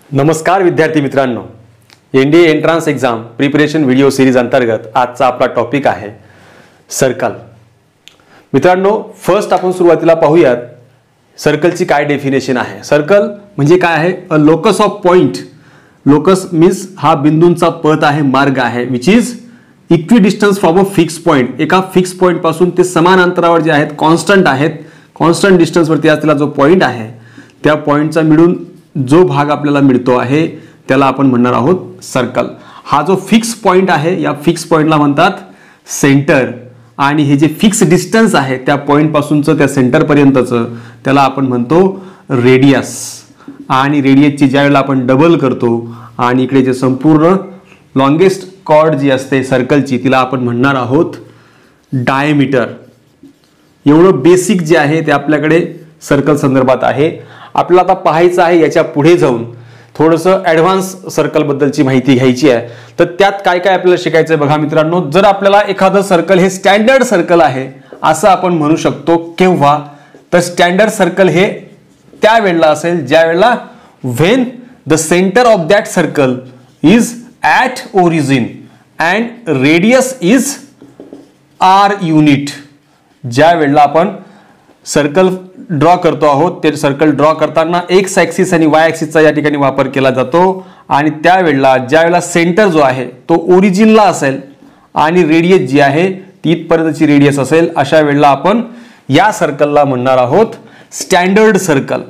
नमस्कार विद्यार्थी मित्रांनो, NDA entrance exam preparation video series अंतर्गत आजचा आपला टॉपिक आहे सर्कल. मित्रांनो, फर्स्ट आपण सुरुवातीला पाहूयात सर्कलची काय डेफिनेशन आहे. सर्कल म्हणजे काय आहे? अ locus of point. Locus means हा बिंदूंचा पथ आहे, मार्ग आहे, which is equidistance from a fix point. एका फिक्स पॉइंट पासून ते समान अंतरावर जे आहेत, कॉन्स्टंट आहेत, कॉन्स्टंट डिस्टन्सवरती असलेला जो पॉइंट आहे त्या पॉइंटचा मिळून जो भाग आपल्याला मिळतो आहे त्याला आपण म्हणणार आहोत सर्कल. हा जो फिक्स पॉइंट आहे या फिक्स पॉइंटला म्हणतात सेंटर, आणि हे जे फिक्स डिस्टन्स आहे त्या पॉइंट पासूनचं त्या सेंटर पर्यंतचं त्याला आपण म्हणतो रेडियस. आणि रेडियसची ज्यावेळेला आपण डबल करतो आणि इकडे जे संपूर्ण लॉंगेस्ट कॉर्ड जी असते सर्कलची तिला आपण म्हणणार आहोत डायमीटर. एवढं बेसिक जे आहे ते आपल्याकडे सर्कल संदर्भात आहे. आपल्याला आता पाहायचं आहे याच्या पुढे जाऊन थोडंसं ॲडव्हान्स सर्कल बद्दलची माहिती घ्यायची आहे. तर त्यात काय काय आपल्याला शिकायचं आहे बघा मित्रांनो. जर आपल्याला एखादं सर्कल हे स्टँडर्ड सर्कल आहे असं आपण म्हणू शकतो केव्हा, तर स्टँडर्ड सर्कल हे त्या वेळेला असेल ज्या वेळेला when the centre of that circle is at origin and radius is r unit. ज्या वेळेला आपण सर्कल ड्रॉ करतो आहोत ते सर्कल ड्रॉ करताना एक्स ॲक्सिस आणि वाय ॲक्सिसचा या ठिकाणी वापर केला जातो. आणि त्यावेळेला ज्या वेळेला सेंटर जो आहे तो ओरिजिनला असेल आणि रेडियस जी आहे ती इथपर्यंतची रेडियस असेल, अशा वेळेला आपण या सर्कलला म्हणणार आहोत स्टँडर्ड सर्कल.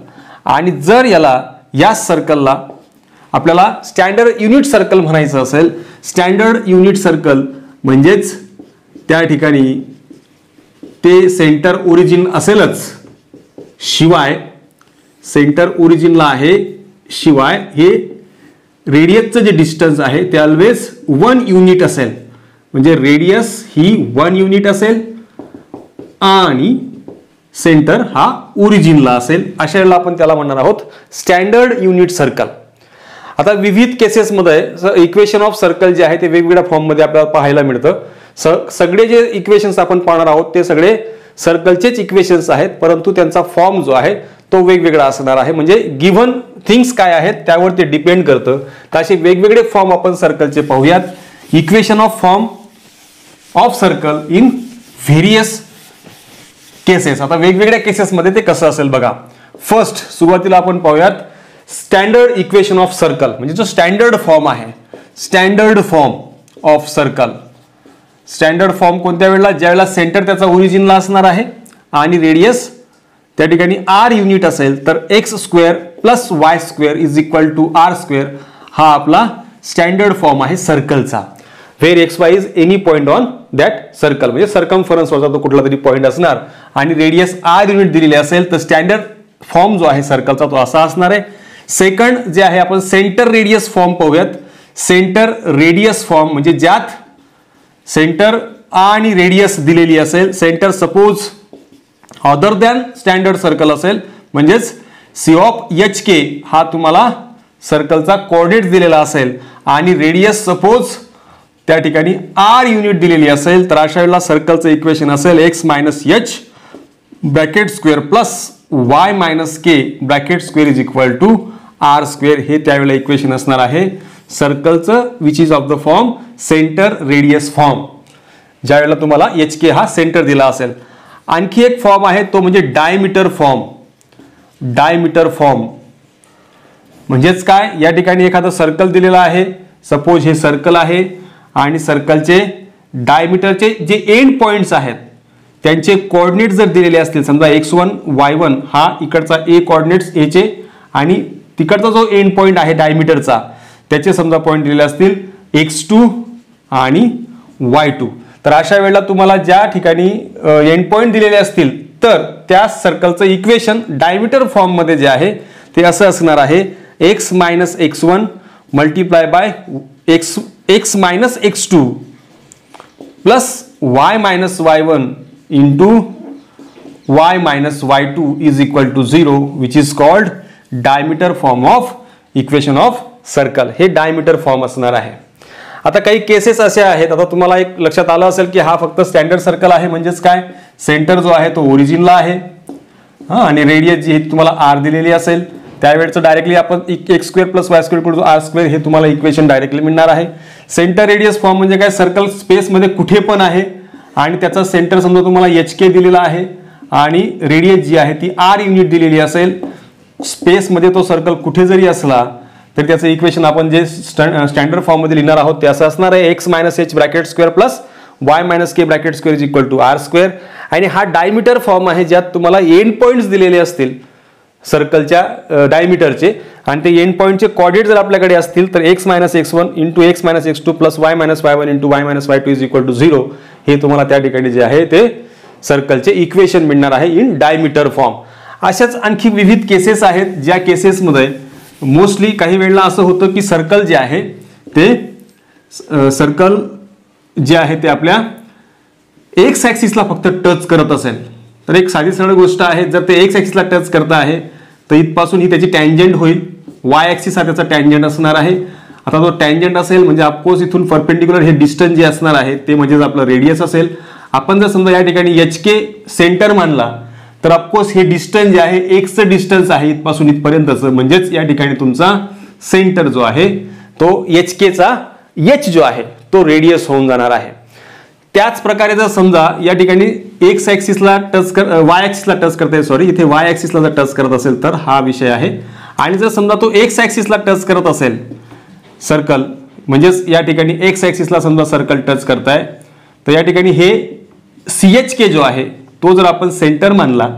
आणि जर या सर्कलला आपल्याला स्टँडर्ड युनिट सर्कल म्हणायचं असेल, स्टँडर्ड युनिट सर्कल म्हणजेच त्या ठिकाणी ते सेंटर ओरिजिन असेलच, शिवाय सेंटर ओरिजिनला आहे, शिवाय हे रेडियसचं जे डिस्टन्स आहे ते ऑलवेज 1 युनिट असेल. म्हणजे रेडियस ही 1 युनिट असेल आणि सेंटर हा ओरिजिनला असेल. अशा वेळेला आपण त्याला म्हणणार आहोत स्टँडर्ड युनिट सर्कल. आता विविध केसेसमध्ये इक्वेशन ऑफ सर्कल जे आहे ते वेगवेगळ्या फॉर्ममध्ये आपल्याला पाहायला मिळतं. सगळे जे इक्वेशन्स आपण पाहणार आहोत ते सगळे सर्कलचेच इक्वेशन्स आहेत, परंतु त्यांचा फॉर्म जो आहे तो वेगवेगळा असणार आहे. म्हणजे गिव्हन थिंग्स काय आहेत त्यावर ते डिपेंड करतं. तर असे वेगवेगळे फॉर्म आपण सर्कलचे पाहूयात. Equation of form of circle in various cases. आता वेगवेगळ्या केसेसमध्ये ते कसं असेल बघा. फर्स्ट सुरुवातीला आपण पाहूयात स्टँडर्ड इक्वेशन ऑफ सर्कल, म्हणजे जो स्टँडर्ड फॉर्म आहे, standard form of circle. Standard form कोणत्या वेळेला? ज्या वेळेला सेंटर त्याचा ओरिजिनला असणार आहे आणि रेडियस त्या ठिकाणी आर युनिट असेल, तर X square plus Y square is equal to R square हा आपला स्टँडर्ड फॉर्म आहे सर्कलचा. Where X Y is any point on that circle. म्हणजे सर्कमफरन्सवरचा तो कुठला तरी पॉइंट असणार आणि रेडियस आर युनिट दिलेली असेल तर स्टँडर्ड फॉर्म जो आहे सर्कलचा तो असा असणार आहे. सेकंड जे आहे आपण सेंटर रेडियस फॉर्म पाहूयात. सेंटर रेडियस फॉर्म म्हणजे ज्यात सेंटर आणि रेडियस दिलेली असेल. Centre suppose other than standard circle असेल, म्हणजेच सी ऑफ एच के हा तुम्हाला सर्कलचा कोऑर्डिनेट दिलेला असेल आणि रेडियस सपोज त्या ठिकाणी आर युनिट दिलेली असेल, तर अशा वेळेला सर्कलचं इक्वेशन असेल X minus H bracket square plus Y minus K bracket square is equal to R square. हे त्यावेळेला इक्वेशन असणार आहे सर्कलचं, which is of the form centre radius form, ज्या वेळेला तुम्हाला एच के हा सेंटर दिला असेल. आणखी एक फॉर्म आहे तो म्हणजे डायमीटर फॉर्म. डायमीटर फॉर्म म्हणजेच काय? या ठिकाणी एखादं सर्कल दिलेलं आहे, सपोज हे सर्कल आहे आणि सर्कलचे डायमीटरचे जे एंड पॉइंट्स आहेत त्यांचे कोऑर्डिनेट जर दिलेले असतील, समजा x1 y1 हा इकडचा ए कोऑर्डिनेट्स एचे आणि तिकडचा जो एंड पॉइंट आहे डायमीटरचा त्याचे समजा पॉइंट दिलेले असतील x2 आणि y2, तर अशा वेळेला तुम्हाला ज्या ठिकाणी एंड पॉइंट दिलेले असतील तर त्या सर्कलचं इक्वेशन डायमीटर फॉर्म मध्ये जे आहे ते असं असणार आहे x minus x1 multiply by x minus x2 plus y minus y1 into y minus y2 is equal to 0, which is called diameter form of equation of circle. हे diameter form असणार आहे. आता काही केसेस असे आहेत, आता तुम्हाला एक लक्षात आलं असेल की हा फक्त स्टँडर्ड सर्कल आहे, म्हणजेच काय सेंटर जो आहे तो ओरिजिनला आहे आणि रेडियस जी तुम्हाला आर दिलेली असेल त्यावेळेचं डायरेक्टली आपण x square plus Y square equal to R square हे तुम्हाला इक्वेशन डायरेक्टली मिळणार आहे. सेंटर रेडियस फॉर्म म्हणजे काय, सर्कल स्पेसमध्ये कुठे पण आहे आणि त्याचा सेंटर समजा तुम्हाला HK दिलेला आहे आणि रेडियस जी आहे ती R युनिट दिलेली असेल. स्पेसमध्ये तो सर्कल कुठे जरी असला तर त्याचं इक्वेशन आपण जे स्टँडर्ड फॉर्ममध्ये लिहिणार आहोत ते असं असणार आहे x minus h bracket square plus y minus k bracket square is equal to R square. आणि हा डायमीटर फॉर्म आहे ज्यात तुम्हाला एंड पॉईंट्स दिलेले असतील सर्कलच्या डायमीटरचे आणि ते एंड पॉईंटचे कोऑर्डिनेट जर आपल्याकडे असतील तर x minus x1 into x minus x2 plus y minus y1 into y minus y2 is equal to 0 हे तुम्हाला त्या ठिकाणी जे आहे ते सर्कलचे इक्वेशन मिळणार आहे इन डायमीटर फॉर्म. अशाच आणखी विविध केसेस आहेत ज्या केसेसमध्ये मोस्टली काही वेळेला असं होतं की सर्कल जे आहे ते आपल्या एक्स ॲक्सिसला फक्त टच करत असेल तर एक साधी सरळ गोष्ट आहे, जर ते एक्स ॲक्सिसला टच करत आहे तर इथपासून ही त्याची टँजंट होईल. वाय ॲक्सिस हा त्याचा टँजंट असणार आहे. आता तो टँजंट असेल म्हणजे ऑफकोर्स इथून परपेंडिक्युलर हे डिस्टन्स जे असणार आहे ते म्हणजेच आपलं रेडियस असेल. आपण जर समजा या ठिकाणी HK सेंटर मानला तर ऑफकोर्स हे डिस्टन्स जे आहे एक्सचं डिस्टन्स आहे इथपासून इथपर्यंतचं, म्हणजेच या ठिकाणी तुमचा सेंटर जो आहे तो HKचा H जो आहे तो रेडियस होऊन जाणार आहे. त्याच प्रकारे जर समजा या ठिकाणी एक्स ॲक्सिसला वाय ॲक्सिसला टच करता येईल, सॉरी इथे वाय ॲक्सिसला जर टच करत असेल तर हा विषय आहे. आणि जर समजा तो एक्स ॲक्सिसला टच करत असेल सर्कल, म्हणजेच या ठिकाणी एक्स ॲक्सिसला समजा सर्कल टच करताय तर या ठिकाणी हे CHK जो आहे तो जर आपण सेंटर मानला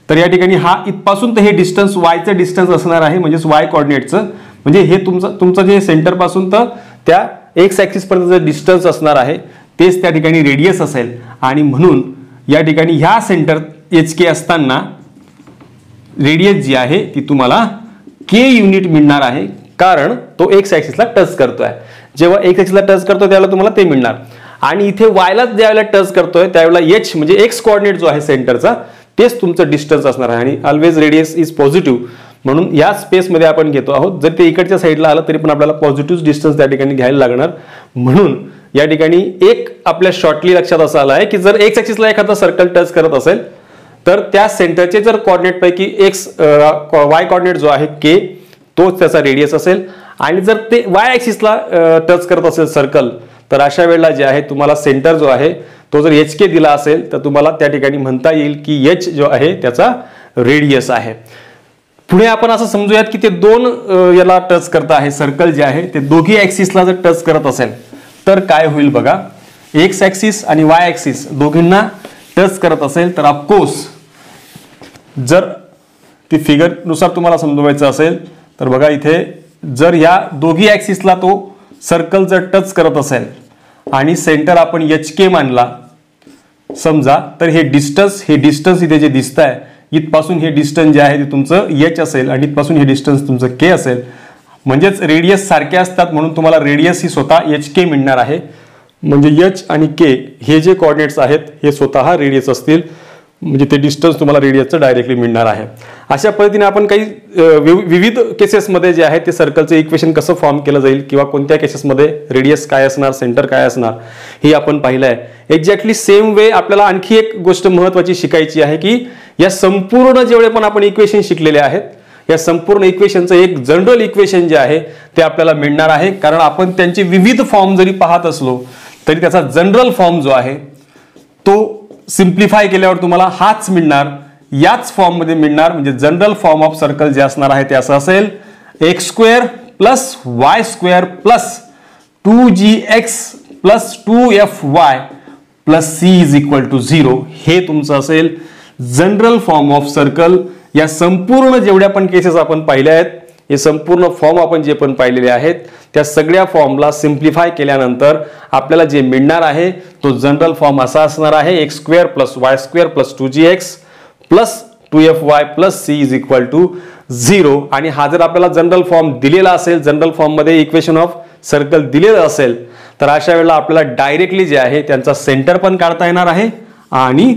तर या ठिकाणी हा इथपासून तर हे डिस्टन्स वायचं डिस्टन्स असणार आहे म्हणजेच वाय कॉर्डिनेटचं, म्हणजे हे तुमचं जे सेंटर पासून तर त्या एक्स ॲक्सिस पर्यंतचं डिस्टन्स असणार आहे तेच त्या ठिकाणी रेडियस असेल. आणि म्हणून या ठिकाणी ह्या सेंटर HK असताना रेडियस जी आहे ती तुम्हाला K युनिट मिळणार आहे कारण तो एक्स ॲक्सिसला टच करतोय. जेव्हा एक्स ॲक्सिसला टच करतोय त्यावेळेला तुम्हाला ते मिळणार आणि इथे वायला ज्यावेळेला टच करतोय त्यावेळेला H म्हणजे एक्स कोऑर्डिनेट जो आहे सेंटरचा तेच तुमचं डिस्टन्स असणार आहे आणि ऑलवेज रेडियस इज पॉझिटिव्ह म्हणून या स्पेसमध्ये आपण घेतो आहोत. जर ते इकडच्या साईडला आलं तरी पण आपल्याला पॉझिटिव्ह डिस्टन्स त्या ठिकाणी घ्यायला लागणार. म्हणून या ठिकाणी एक आपल्या शॉर्टली लक्षात असं आलं आहे की जर एक्स ॲक्सिसला एखादा सर्कल टच करत असेल तर त्या सेंटरचे जर कोऑर्डिनेट पैकी वाय कोऑर्डिनेट जो आहे K तोच त्याचा रेडियस असेल आणि जर ते वाय ॲक्सिसला टच करत असेल सर्कल तर अशा वेळेला जे आहे तुम्हाला सेंटर जो आहे तो जर HK दिला असेल तर तुम्हाला त्या ठिकाणी म्हणता येईल की H जो आहे त्याचा रेडियस आहे. पुढे आपण असं समजूयात की ते दोन याला टच करत आहे, सर्कल जे आहे ते दोघी ॲक्सिसला जर टच करत असेल तर काय होईल बघा. एक्स ॲक्सिस आणि वाय ॲक्सिस दोघींना टच करत असेल तर ऑफकोर्स जर ती फिगरनुसार तुम्हाला समजवायचं असेल तर बघा इथे जर या दोघी ॲक्सिसला तो सर्कल जर टच करत असेल आणि सेंटर आपण HK मानला समजा तर हे डिस्टन्स इथे जे दिसत आहे इथपासून हे डिस्टन्स जे आहे ते तुमचं H असेल आणि इथपासून हे डिस्टन्स तुमचं K असेल. म्हणजेच रेडियस सारखे असतात म्हणून तुम्हाला रेडियस ही स्वतः HK मिळणार आहे. म्हणजे H आणि K हे जे कोऑर्डिनेट्स आहेत हे स्वतः रेडियस असतील म्हणजे ते डिस्टन्स तुम्हाला रेडियसचं डायरेक्टली मिळणार आहे. अशा पद्धतीने आपण काही विविध केसेसमध्ये जे आहे ते सर्कलचं इक्वेशन कसं फॉर्म केलं जाईल किंवा कोणत्या केसेसमध्ये रेडियस काय असणार सेंटर काय असणार हे आपण पाहिलं आहे. एक्झॅक्टली सेम वे आपल्याला आणखी एक गोष्ट महत्त्वाची शिकायची आहे की या संपूर्ण जेवढे पण आपण इक्वेशन शिकलेले आहेत या संपूर्ण इक्वेशनचं एक जनरल इक्वेशन जे आहे ते आपल्याला मिळणार आहे. कारण आपण त्यांचे विविध फॉर्म जरी पाहत असलो तरी त्याचा जनरल फॉर्म जो आहे तो सिम्प्लिफाय केल्यावर तुम्हाला हाच मिळणार, याच फॉर्म मध्ये मिळणार. म्हणजे जनरल फॉर्म ऑफ सर्कल जे असणार आहे ते असं असेल x square plus Y square plus 2gx plus 2fy plus c is equal to 0 हे तुमचं असेल जनरल फॉर्म ऑफ सर्कल. या संपूर्ण जेवढ्या पण केसेस आपण पाहिल्या आहेत हे संपूर्ण फॉर्म आपण जे पण पाहिलेले आहेत त्या सगळ्या फॉर्मला सिम्प्लिफाय केल्यानंतर आपल्याला जे मिळणार आहे तो जनरल फॉर्म असा असणार आहे x square plus Y square plus 2gx plus 2fy plus c is equal to 0. आणि हा जर आपल्याला जनरल फॉर्म दिलेला असेल, जनरल फॉर्म मध्ये इक्वेशन ऑफ सर्कल दिलेलं असेल तर अशा वेळेला आपल्याला डायरेक्टली जे आहे त्यांचा सेंटर पण काढता येणार आहे आणि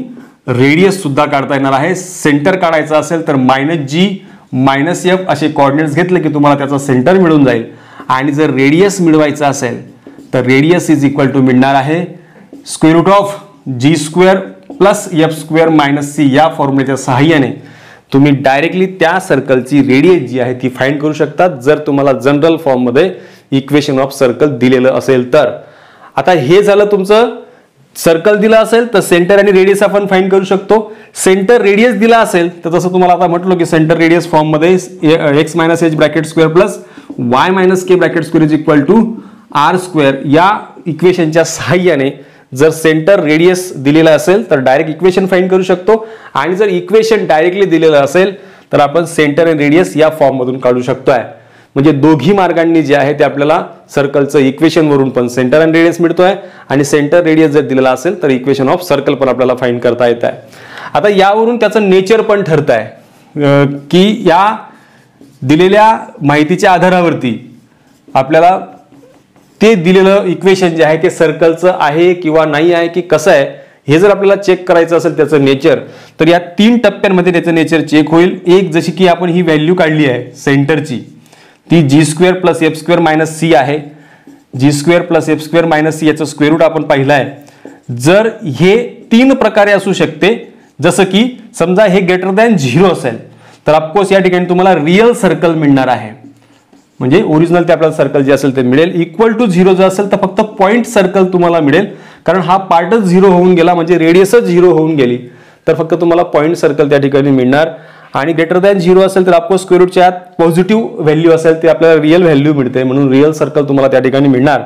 रेडियस सुद्धा काढता येणार आहे. सेंटर काढायचा असेल तर -g -f असे कोऑर्डिनेट्स घेतले की तुम्हाला त्याचा सेंटर मिळून जाईल. आणि जर रेडियस मिळवायचा असेल तर रेडियस इज इक्वल टू मिळणार आहे square root of g² plus f² - c या फॉर्म्युलेच्या सहाय्याने तुम्ही डायरेक्टली त्या सर्कलची रेडियस जी आहे ती फाइंड करू शकता जर तुम्हाला जनरल फॉर्ममध्ये इक्वेशन ऑफ सर्कल दिलेलं असेल तर. आता हे झालं तुमचं सर्कल दिला असेल तर सेंटर आणि रेडियस आपण फाइंड करू शकतो. सेंटर रेडियस दिला असेल तर जसं तुम्हाला आता म्हटलं की सेंटर रेडियस फॉर्म मध्ये x minus H bracket square plus y minus K bracket square is equal to R square या इक्वेशनच्या सहाय्याने जर सेंटर रेडियस दिलेला असेल तर डायरेक्ट इक्वेशन फाइंड करू शकतो आणि जर इक्वेशन डायरेक्टली दिलेलं असेल तर आपण सेंटर आणि रेडियस या फॉर्म मधून काढू शकतोय. म्हणजे दोघी मार्गांनी जे आहे ते आपल्याला सर्कलचं इक्वेशन वरून पण सेंटर आणि रेडियस मिळतोय आणि सेंटर रेडियस जर दिलेला असेल तर इक्वेशन ऑफ सर्कल पण आपल्याला फाइंड करता येत आहे. आता यावरून त्याचं नेचर पण ठरत आहे की या दिलेल्या माहितीच्या आधारावरती आपल्याला ते दिलेलं इक्वेशन जे आहे ते सर्कलचं आहे किंवा नाही आहे की कसं आहे हे जर आपल्याला चेक करायचं असेल त्याचं नेचर तर या 3 टप्प्यांमध्ये त्याचं नेचर चेक होईल. एक जशी की आपण ही व्हॅल्यू काढली आहे सेंटरची ती G square plus F square minus C आहे. G square plus F square minus C याचं स्क्वेअर रूट आपण पाहिलं आहे. जर हे 3 प्रकारे असू शकते जसं की समजा हे ग्रेटर दॅन 0 असेल तर ऑफकोर्स या ठिकाणी तुम्हाला रिअल सर्कल मिळणार आहे. म्हणजे ओरिजिनल ते आपल्याला सर्कल जे असेल ते मिळेल. इक्वल टू 0 जर असेल तर फक्त पॉइंट सर्कल तुम्हाला मिळेल कारण हा पार्टच 0 होऊन गेला म्हणजे रेडियसच 0 होऊन गेली तर फक्त तुम्हाला पॉइंट सर्कल त्या ठिकाणी मिळणार. आणि ग्रेटर दॅन 0 असेल तर ऑफकोर्स स्क्वेअर रूटच्या आत पॉझिटिव्ह व्हॅल्यू असेल ते आपल्याला रिअल व्हॅल्यू मिळते म्हणून रिअल सर्कल तुम्हाला त्या ठिकाणी मिळणार.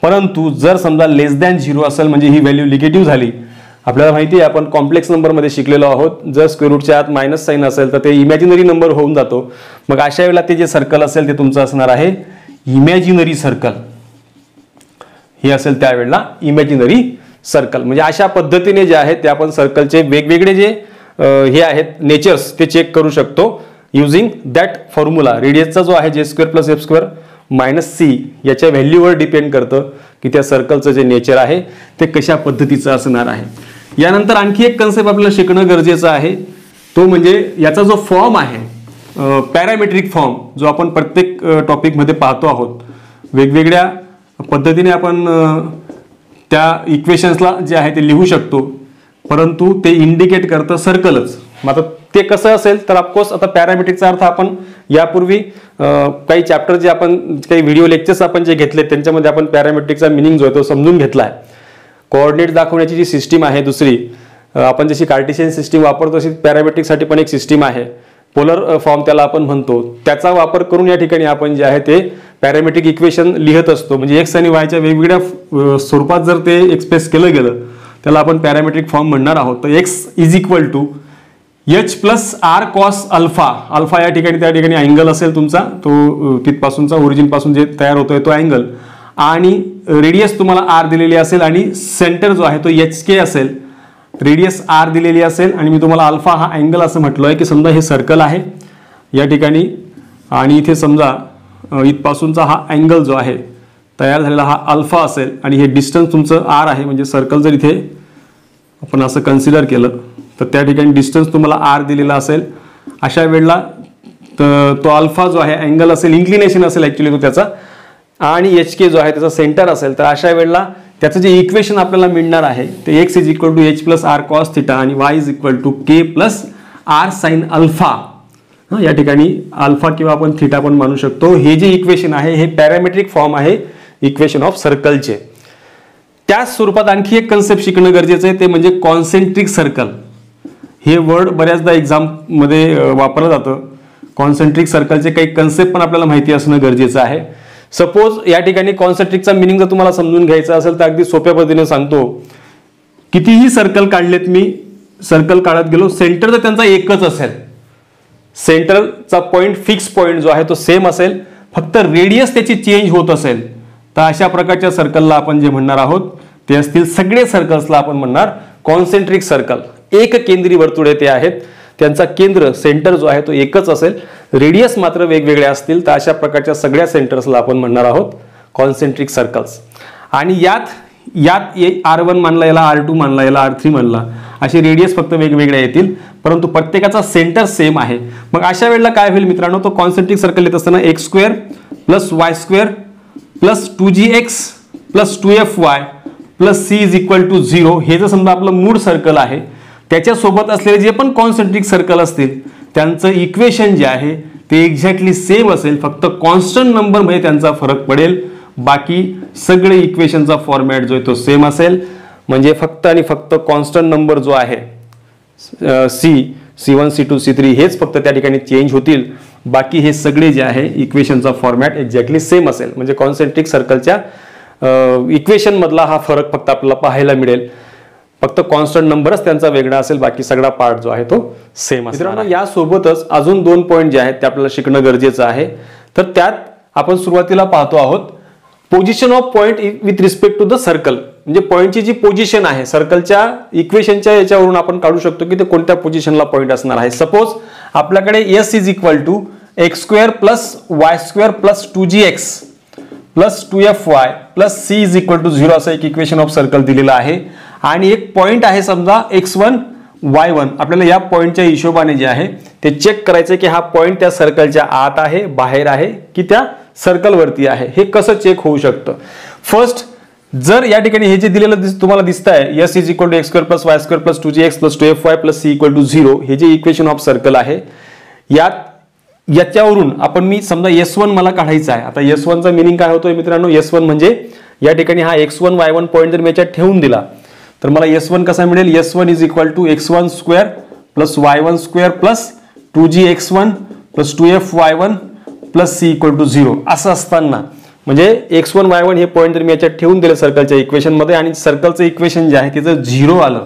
परंतु जर समजा लेस दॅन 0 असेल म्हणजे ही व्हॅल्यू निगेटिव्ह झाली. आपल्याला माहिती आहे आपण कॉम्प्लेक्स नंबरमध्ये शिकलेलो आहोत जर स्क्वेअर रूटच्या आत मायनस साइन असेल तर ते इमॅजिनरी नंबर होऊन जातो. मग अशा वेळेला ते जे सर्कल असेल ते तुमचं असणार आहे इमॅजिनरी सर्कल. हे असेल त्यावेळेला इमॅजिनरी सर्कल. म्हणजे अशा पद्धतीने जे आहे ते आपण सर्कलचे वेगवेगळे जे हे आहेत नेचर्स ते चेक करू शकतो युझिंग दॅट फॉर्म्युला. रेडियसचा जो आहे जे square plus F square minus c याच्या व्हॅल्यूवर डिपेंड करतं की त्या सर्कलचं जे नेचर आहे ते कशा पद्धतीचं असणार आहे. यानंतर आणखी एक कन्सेप्ट आपल्याला शिकणं गरजेचं आहे तो म्हणजे याचा जो फॉर्म आहे पॅरामेट्रिक फॉर्म जो आपण प्रत्येक टॉपिकमध्ये पाहतो आहोत. वेगवेगळ्या पद्धतीने आपण त्या इक्वेशन्सला जे आहे ते लिहू शकतो परंतु ते इंडिकेट करतं सर्कलच. मग आता ते कसं असेल तर ऑफकोर्स आता पॅरामेट्रिकचा अर्थ आपण यापूर्वी काही चॅप्टर जे आपण काही व्हिडिओ लेक्चर्स आपण जे घेतले त्यांच्यामध्ये आपण पॅरामेट्रिकचा मिनिंग जो आहे तो समजून घेतला आहे. कोऑर्डिनेट दाखवण्याची जी सिस्टीम आहे दुसरी आपण जशी कार्टेशियन सिस्टीम वापरतो तशी पॅरामेट्रिकसाठी पण एक सिस्टीम आहे. पोलर फॉर्म त्याला आपण म्हणतो. त्याचा वापर करून या ठिकाणी आपण जे आहे ते पॅरामेट्रिक इक्वेशन लिहित असतो. म्हणजे एक्स आणि वायच्या वेगवेगळ्या स्वरूपात जर ते एक्सप्रेस केलं गेलं त्याला आपण पॅरामेट्रिक फॉर्म म्हणणार आहोत. तर x is equal to H plus R cos alpha. Alpha या ठिकाणी त्या ठिकाणी अँगल असेल तुमचा तो तिथपासूनचा ओरिजिन पासून जे तयार होतोय तो अँगल आणि रेडियस तुम्हाला आर दिलेली असेल आणि सेंटर जो आहे तो एच के असेल. रेडियस आर दिलेली असेल आणि मी तुम्हाला अल्फा हा अँगल असं म्हटलोय की समजा हे सर्कल आहे या ठिकाणी आणि इथे समजा इथपासूनचा हा अँगल जो आहे तयार झालेला हा अल्फा असेल आणि हे डिस्टन्स तुमचं आर आहे. म्हणजे सर्कल जर इथे आपण असं कन्सिडर केलं तर त्या ठिकाणी डिस्टन्स तुम्हाला आर दिलेला असेल. अशा वेळेला तो अल्फा जो आहे अँगल असेल इन्क्लिनेशन असेल ऍक्च्युली तो त्याचा आणि एच के जो आहे त्याचा सेंटर असेल. तर अशा वेळेला त्याचं जे इक्वेशन आपल्याला मिळणार आहे ते X is equal to H plus R cos theta आणि Y is equal to K plus R sine alpha. या ठिकाणी अल्फा किंवा आपण थिटा पण मानू शकतो. हे जे इक्वेशन आहे हे पॅरामेट्रिक फॉर्म आहे इक्वेशन ऑफ सर्कलचे. त्याच स्वरूपात आणखी एक कन्सेप्ट शिकणं गरजेचं आहे ते म्हणजे कॉन्सेंट्रिक सर्कल. हे वर्ड बऱ्याचदा एक्झाम मध्ये वापरलं जातं. कॉन्सेंट्रिक सर्कलचे काही कन्सेप्ट पण आपल्याला माहिती असणं गरजेचं आहे. सपोज या ठिकाणी कॉन्सेंट्रिकचा मिनिंग जर तुम्हाला समजून घ्यायचा असेल तर अगदी सोप्या पद्धतीने सांगतो. कितीही सर्कल काढलेत मी सर्कल काढत गेलो सेंटर जर त्यांचा एकच असेल सेंटरचा पॉइंट फिक्स पॉइंट जो आहे तो सेम असेल फक्त रेडियस त्याची चेंज होत असेल तर अशा प्रकारच्या सर्कलला आपण जे म्हणणार आहोत ते असतील सगळे सर्कल्सला आपण म्हणणार कॉन्सेंट्रिक सर्कल. एक केंद्री वर्तुळे ते आहेत त्यांचा केंद्र सेंटर जो आहे तो एकच असेल रेडियस मात्र वेगवेगळे असतील तर अशा प्रकारच्या सगळ्या सेंटर्सला आपण म्हणणार आहोत कॉन्सेंट्रिक सर्कल्स. आणि यात R1 मानला याला R2 मानला याला R3 मानला असे रेडियस फक्त वेगवेगळे येतील परंतु प्रत्येकाचा सेंटर सेम आहे. मग अशा वेळेला काय होईल मित्रांनो तो कॉन्सेंट्रिक सर्कल येत असताना x square plus Y square plus 2gx plus 2fy plus c is equal to 0 हे जर समजा आपलं मूळ सर्कल आहे त्याच्यासोबत असलेले जे पण कॉन्सेंट्रिक सर्कल असतील त्यांचं इक्वेशन जे आहे ते एक्झॅक्टली सेम असेल, फक्त कॉन्स्टंट नंबर मध्ये त्यांचा फरक पडेल, बाकी सगळे इक्वेशनचा फॉर्मॅट जो आहे तो सेम असेल. म्हणजे फक्त आणि फक्त कॉन्स्टंट नंबर जो आहे C1 C2 C3 हेच फक्त त्या ठिकाणी चेंज होतील, बाकी हे सगळे जे आहे इक्वेशनचा फॉर्मॅट एक्झॅक्टली सेम असेल. म्हणजे कॉन्सेंट्रिक सर्कलच्या इक्वेशन मधला हा फरक फक्त आपल्याला पाहायला मिळेल, फक्त कॉन्स्टंट नंबरच त्यांचा वेगळा असेल, बाकी सगळा पार्ट जो आहे तो सेम असेल. मित्रांनो, यासोबतच अजून 2 पॉईंट जे आहेत ते आपल्याला शिकणं गरजेचं आहे. तर त्यात आपण सुरुवातीला पाहतो आहोत position of point with respect to the circle. म्हणजे पॉइंटची जी पोझिशन आहे सर्कलच्या इक्वेशनच्या याच्यावरून आपण काढू शकतो की ते कोणत्या पोझिशनला पॉइंट असणार आहे. सपोज आपल्याकडे S is equal to x² plus y² plus 2gx plus 2fy plus c is equal to 0 असं एक इक्वेशन ऑफ सर्कल दिलेलं आहे आणि एक पॉइंट आहे समजा x1 y1. आपल्याला या पॉइंटच्या हिशोबाने जे आहे ते चेक करायचं की हा पॉइंट त्या सर्कलच्या आत आहे, बाहेर आहे की त्या सर्कल वरती आहे. हे कसं चेक होऊ शकतं? फर्स्ट, जर या ठिकाणी हे जे दिलेलं तुम्हाला दिसत आहे S is equal to x² plus y² plus 2gx plus 2fy plus c equal to 0 हे जे इक्वेशन ऑफ सर्कल आहे याच्यावरून आपण मी समजा S1 मला काढायचा आहे. आता S1 चा मीनिंग काय होतोय मित्रांनो? S1 म्हणजे या ठिकाणी हा x1 y1 पॉइंट जर मी याच्यात ठेवून दिला तर मला S1 कसा मिळेल? S1 is equal to x1 square plus y1 square plus 2gx1 plus 2fy1 plus c equal to 0 असं असताना म्हणजे x1 y1 हे पॉइंट जर मी याच्यात ठेवून दिले सर्कलच्या इक्वेशन मध्ये आणि सर्कलचं इक्वेशन जे आहे ते जर 0 आलं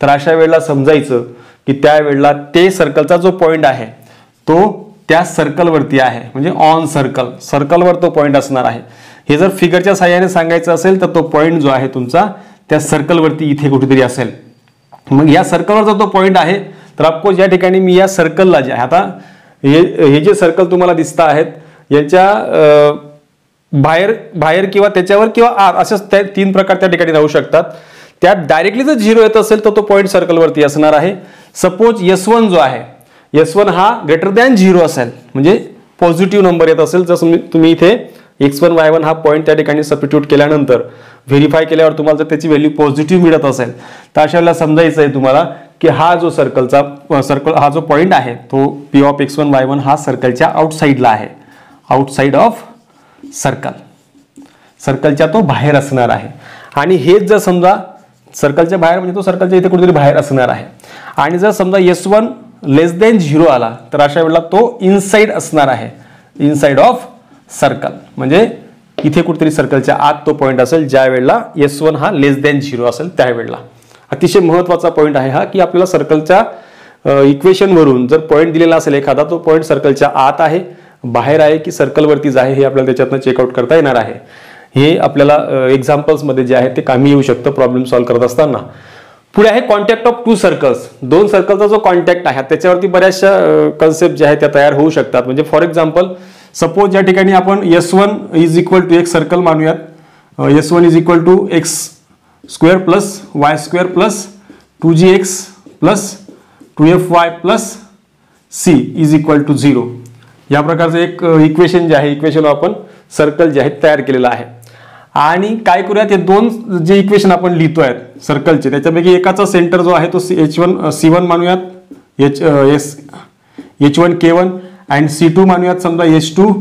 तर अशा वेळेला समजायचं की त्या वेळेला ते सर्कलचा जो पॉइंट आहे तो त्या सर्कलवरती आहे, म्हणजे ऑन सर्कलवर तो पॉइंट असणार आहे. हे जर फिगरच्या साहाय्याने सांगायचं असेल तर तो पॉइंट जो आहे तुमचा त्या सर्कलवरती इथे कुठेतरी असेल. मग या सर्कलवरचा तो पॉइंट आहे तर ऑफकोर्स या ठिकाणी मी या सर्कलला जे आहे, आता हे जे सर्कल तुम्हाला दिसत आहेत याच्या बाहेर किंवा त्याच्यावर किंवा आत अशा 3 प्रकार त्या ठिकाणी राहू शकतात. त्यात डायरेक्टली जर 0 येत असेल तर तो पॉइंट सर्कलवरती असणार आहे. सपोज S1 जो आहे S1 हा ग्रेटर दॅन 0 असेल म्हणजे पॉझिटिव्ह नंबर येत असेल, जसं तुम्ही इथे x1 y1 हा पॉइंट त्या ठिकाणी सबस्टिट्यूट केल्यानंतर व्हेरीफाय केल्यावर तुम्हाला जर त्याची व्हॅल्यू पॉझिटिव्ह मिळत असेल तर अशा वेळेला समजायचं आहे तुम्हाला की हा जो सर्कल हा जो पॉइंट आहे तो P ऑफ x1 y1 हा सर्कलच्या आउटसाइडला आहे, आउटसाइड ऑफ सर्कलच्या तो बाहेर असणार आहे. आणि हेच जर समजा सर्कलच्या बाहेर म्हणजे तो सर्कलच्या इथे कुठेतरी बाहेर असणार आहे. आणि जर समजा S1 लेस दॅन 0 आला तर अशा वेळेला तो इनसाइड असणार आहे, इनसाइड ऑफ सर्कल म्हणजे इथे कुठेतरी सर्कलच्या आत तो पॉइंट असेल ज्या वेळेला S1 हा लेस दॅन 0 असेल त्यावेळेला. अतिशय महत्वाचा पॉइंट आहे हा की आपल्याला सर्कलच्या इक्वेशन वरून जर पॉइंट दिलेला असेल एखादा तो पॉइंट सर्कलच्या आत आहे, बाहेर आहे की सर्कलवरतीच आहे हे आपल्याला त्याच्यातनं चेकआउट करता येणार आहे. हे आपल्याला एक्झाम्पल्स मध्ये जे आहे ते कामी येऊ शकतं प्रॉब्लेम सॉल्व्ह करत असताना. पुढे आहे कॉन्टॅक्ट ऑफ 2 सर्कल्स. 2 सर्कलचा जो कॉन्टॅक्ट आहे त्याच्यावरती बऱ्याचशा कन्सेप्ट जे आहेत त्या तयार होऊ शकतात. म्हणजे फॉर एक्झाम्पल सपोज या ठिकाणी आपण S1 इज इक्वल टू एक सर्कल मानूयात. S1 is equal to x square plus y square plus 2gx plus 2fy plus c is equal to 0 या प्रकारचं एक इक्वेशन जे आहे इक्वेशन आपण सर्कल जे आहे तयार केलेलं आहे. आणि काय करूयात, हे 2 जे इक्वेशन आपण लिहितोय सर्कलचे त्याच्यापैकी एकाचा सेंटर जो आहे तो C1 मानूयात, H1 K1 आणि C2 मानूयात समजा H2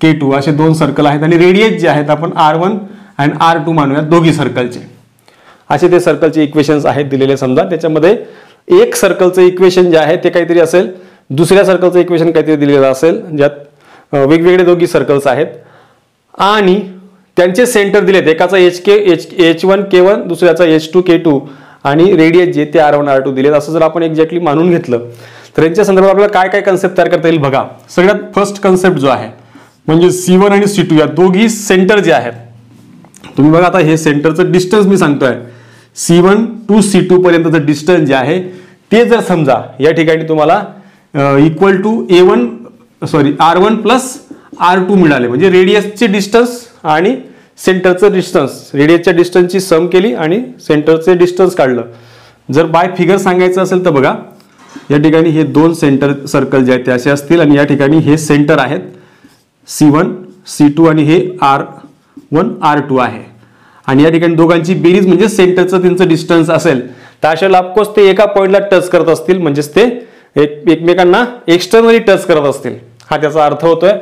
K2 असे 2 सर्कल आहेत. आणि रेडियस जे आहेत आपण R1 आणि R2 मानूयात दोघी सर्कलचे. असे ते सर्कलचे इक्वेशन्स आहेत दिलेले. समजा त्याच्यामध्ये एक सर्कलचं इक्वेशन जे आहे ते काहीतरी असेल, दुसऱ्या सर्कलचं इक्वेशन काहीतरी दिलेलं असेल ज्यात वेगवेगळे दोघी सर्कल्स आहेत आणि त्यांचे सेंटर दिलेत. एकाचा H1 K1 दुसऱ्याचा H2 K2 आणि रेडियस जे ते R1 R2 दिलेत. असं जर आपण एक्झॅक्टली मानून घेतलं तर यांच्या संदर्भात आपल्याला काय काय कन्सेप्ट तयार करता येईल बघा. सगळ्यात फर्स्ट कन्सेप्ट जो आहे म्हणजे C1 आणि C2 या दोघी सेंटर जे आहेत, तुम्ही बघा आता हे सेंटरचं डिस्टन्स मी सांगतोय C1 टू C2 पर्यंतचं डिस्टन्स जे आहे ते जर समजा या ठिकाणी तुम्हाला equal to R1 plus R2 मिळाले म्हणजे रेडियसचे डिस्टन्स आणि सेंटरचं डिस्टन्स, रेडियसच्या डिस्टन्सची सम केली आणि सेंटरचे डिस्टन्स काढलं. जर बाय फिगर सांगायचं असेल तर बघा या ठिकाणी हे 2 सेंटर सर्कल जे आहेत ते असे असतील आणि या ठिकाणी हे सेंटर आहेत C1 C2 आणि हे R1 R2 आहे. आणि या ठिकाणी दोघांची बेरीज म्हणजे सेंटरचं त्यांचं डिस्टन्स असेल तर अशाला ऑफकोर्स ते एका पॉइंटला टच करत असतील म्हणजेच ते एकमेकांना एक्सटर्नली टच करत असतील, हा त्याचा अर्थ होतोय.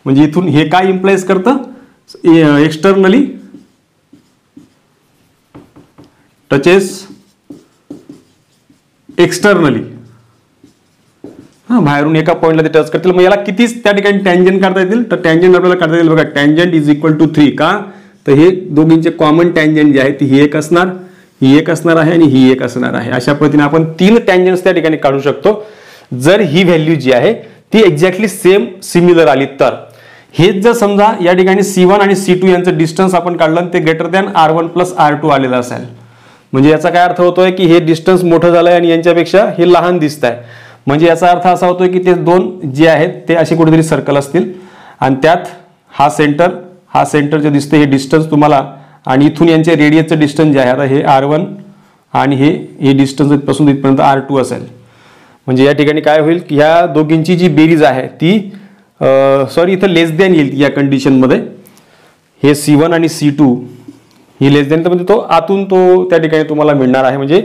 म्हणजे इथून हे काय इम्प्लाइज करतं, एक्सटर्नली टचेस एक्सटर्नली, बाहेरून एका पॉईंटला ते टच करतील. मग याला कितीच त्या ठिकाणी टँजंट काढता येतील, तर टँजंट आपल्याला काढता येईल बघा. Tangent is equal to 3. का, तर हे दोघींचे कॉमन टँजंट जे आहे ती ही एक असणार, ही एक असणार आहे आणि ही एक असणार आहे. अशा पद्धतीने आपण 3 टँजंट्स त्या ठिकाणी काढू शकतो. जर ही व्हॅल्यू जी आहे ती एक्झॅक्टली सेम सिमिलर आली तर. हेच जर समजा या ठिकाणी C1 आणि C2 यांचं डिस्टन्स आपण काढलं ते greater than R1 plus R2 आलेलं असेल, म्हणजे याचा काय अर्थ होतोय की हे डिस्टन्स मोठं झालंय आणि यांच्यापेक्षा हे लहान दिसत आहे. म्हणजे याचा अर्थ असा होतोय की ते दोन जे आहेत ते असे कुठेतरी सर्कल असतील आणि त्यात हा सेंटर जे दिसते हे डिस्टन्स तुम्हाला, आणि इथून यांचे रेडियसचं डिस्टन्स जे आहे आता हे R1 आणि हे डिस्टन्स इथपासून इथपर्यंत R2 असेल. म्हणजे या ठिकाणी काय होईल की ह्या दोघींची जी बेरीज आहे ती इथं लेस दॅन येईल या कंडिशनमध्ये. हे C1 आणि C2 ही लेस दॅन, तर म्हणजे तो आतून तो त्या ठिकाणी तुम्हाला मिळणार आहे. म्हणजे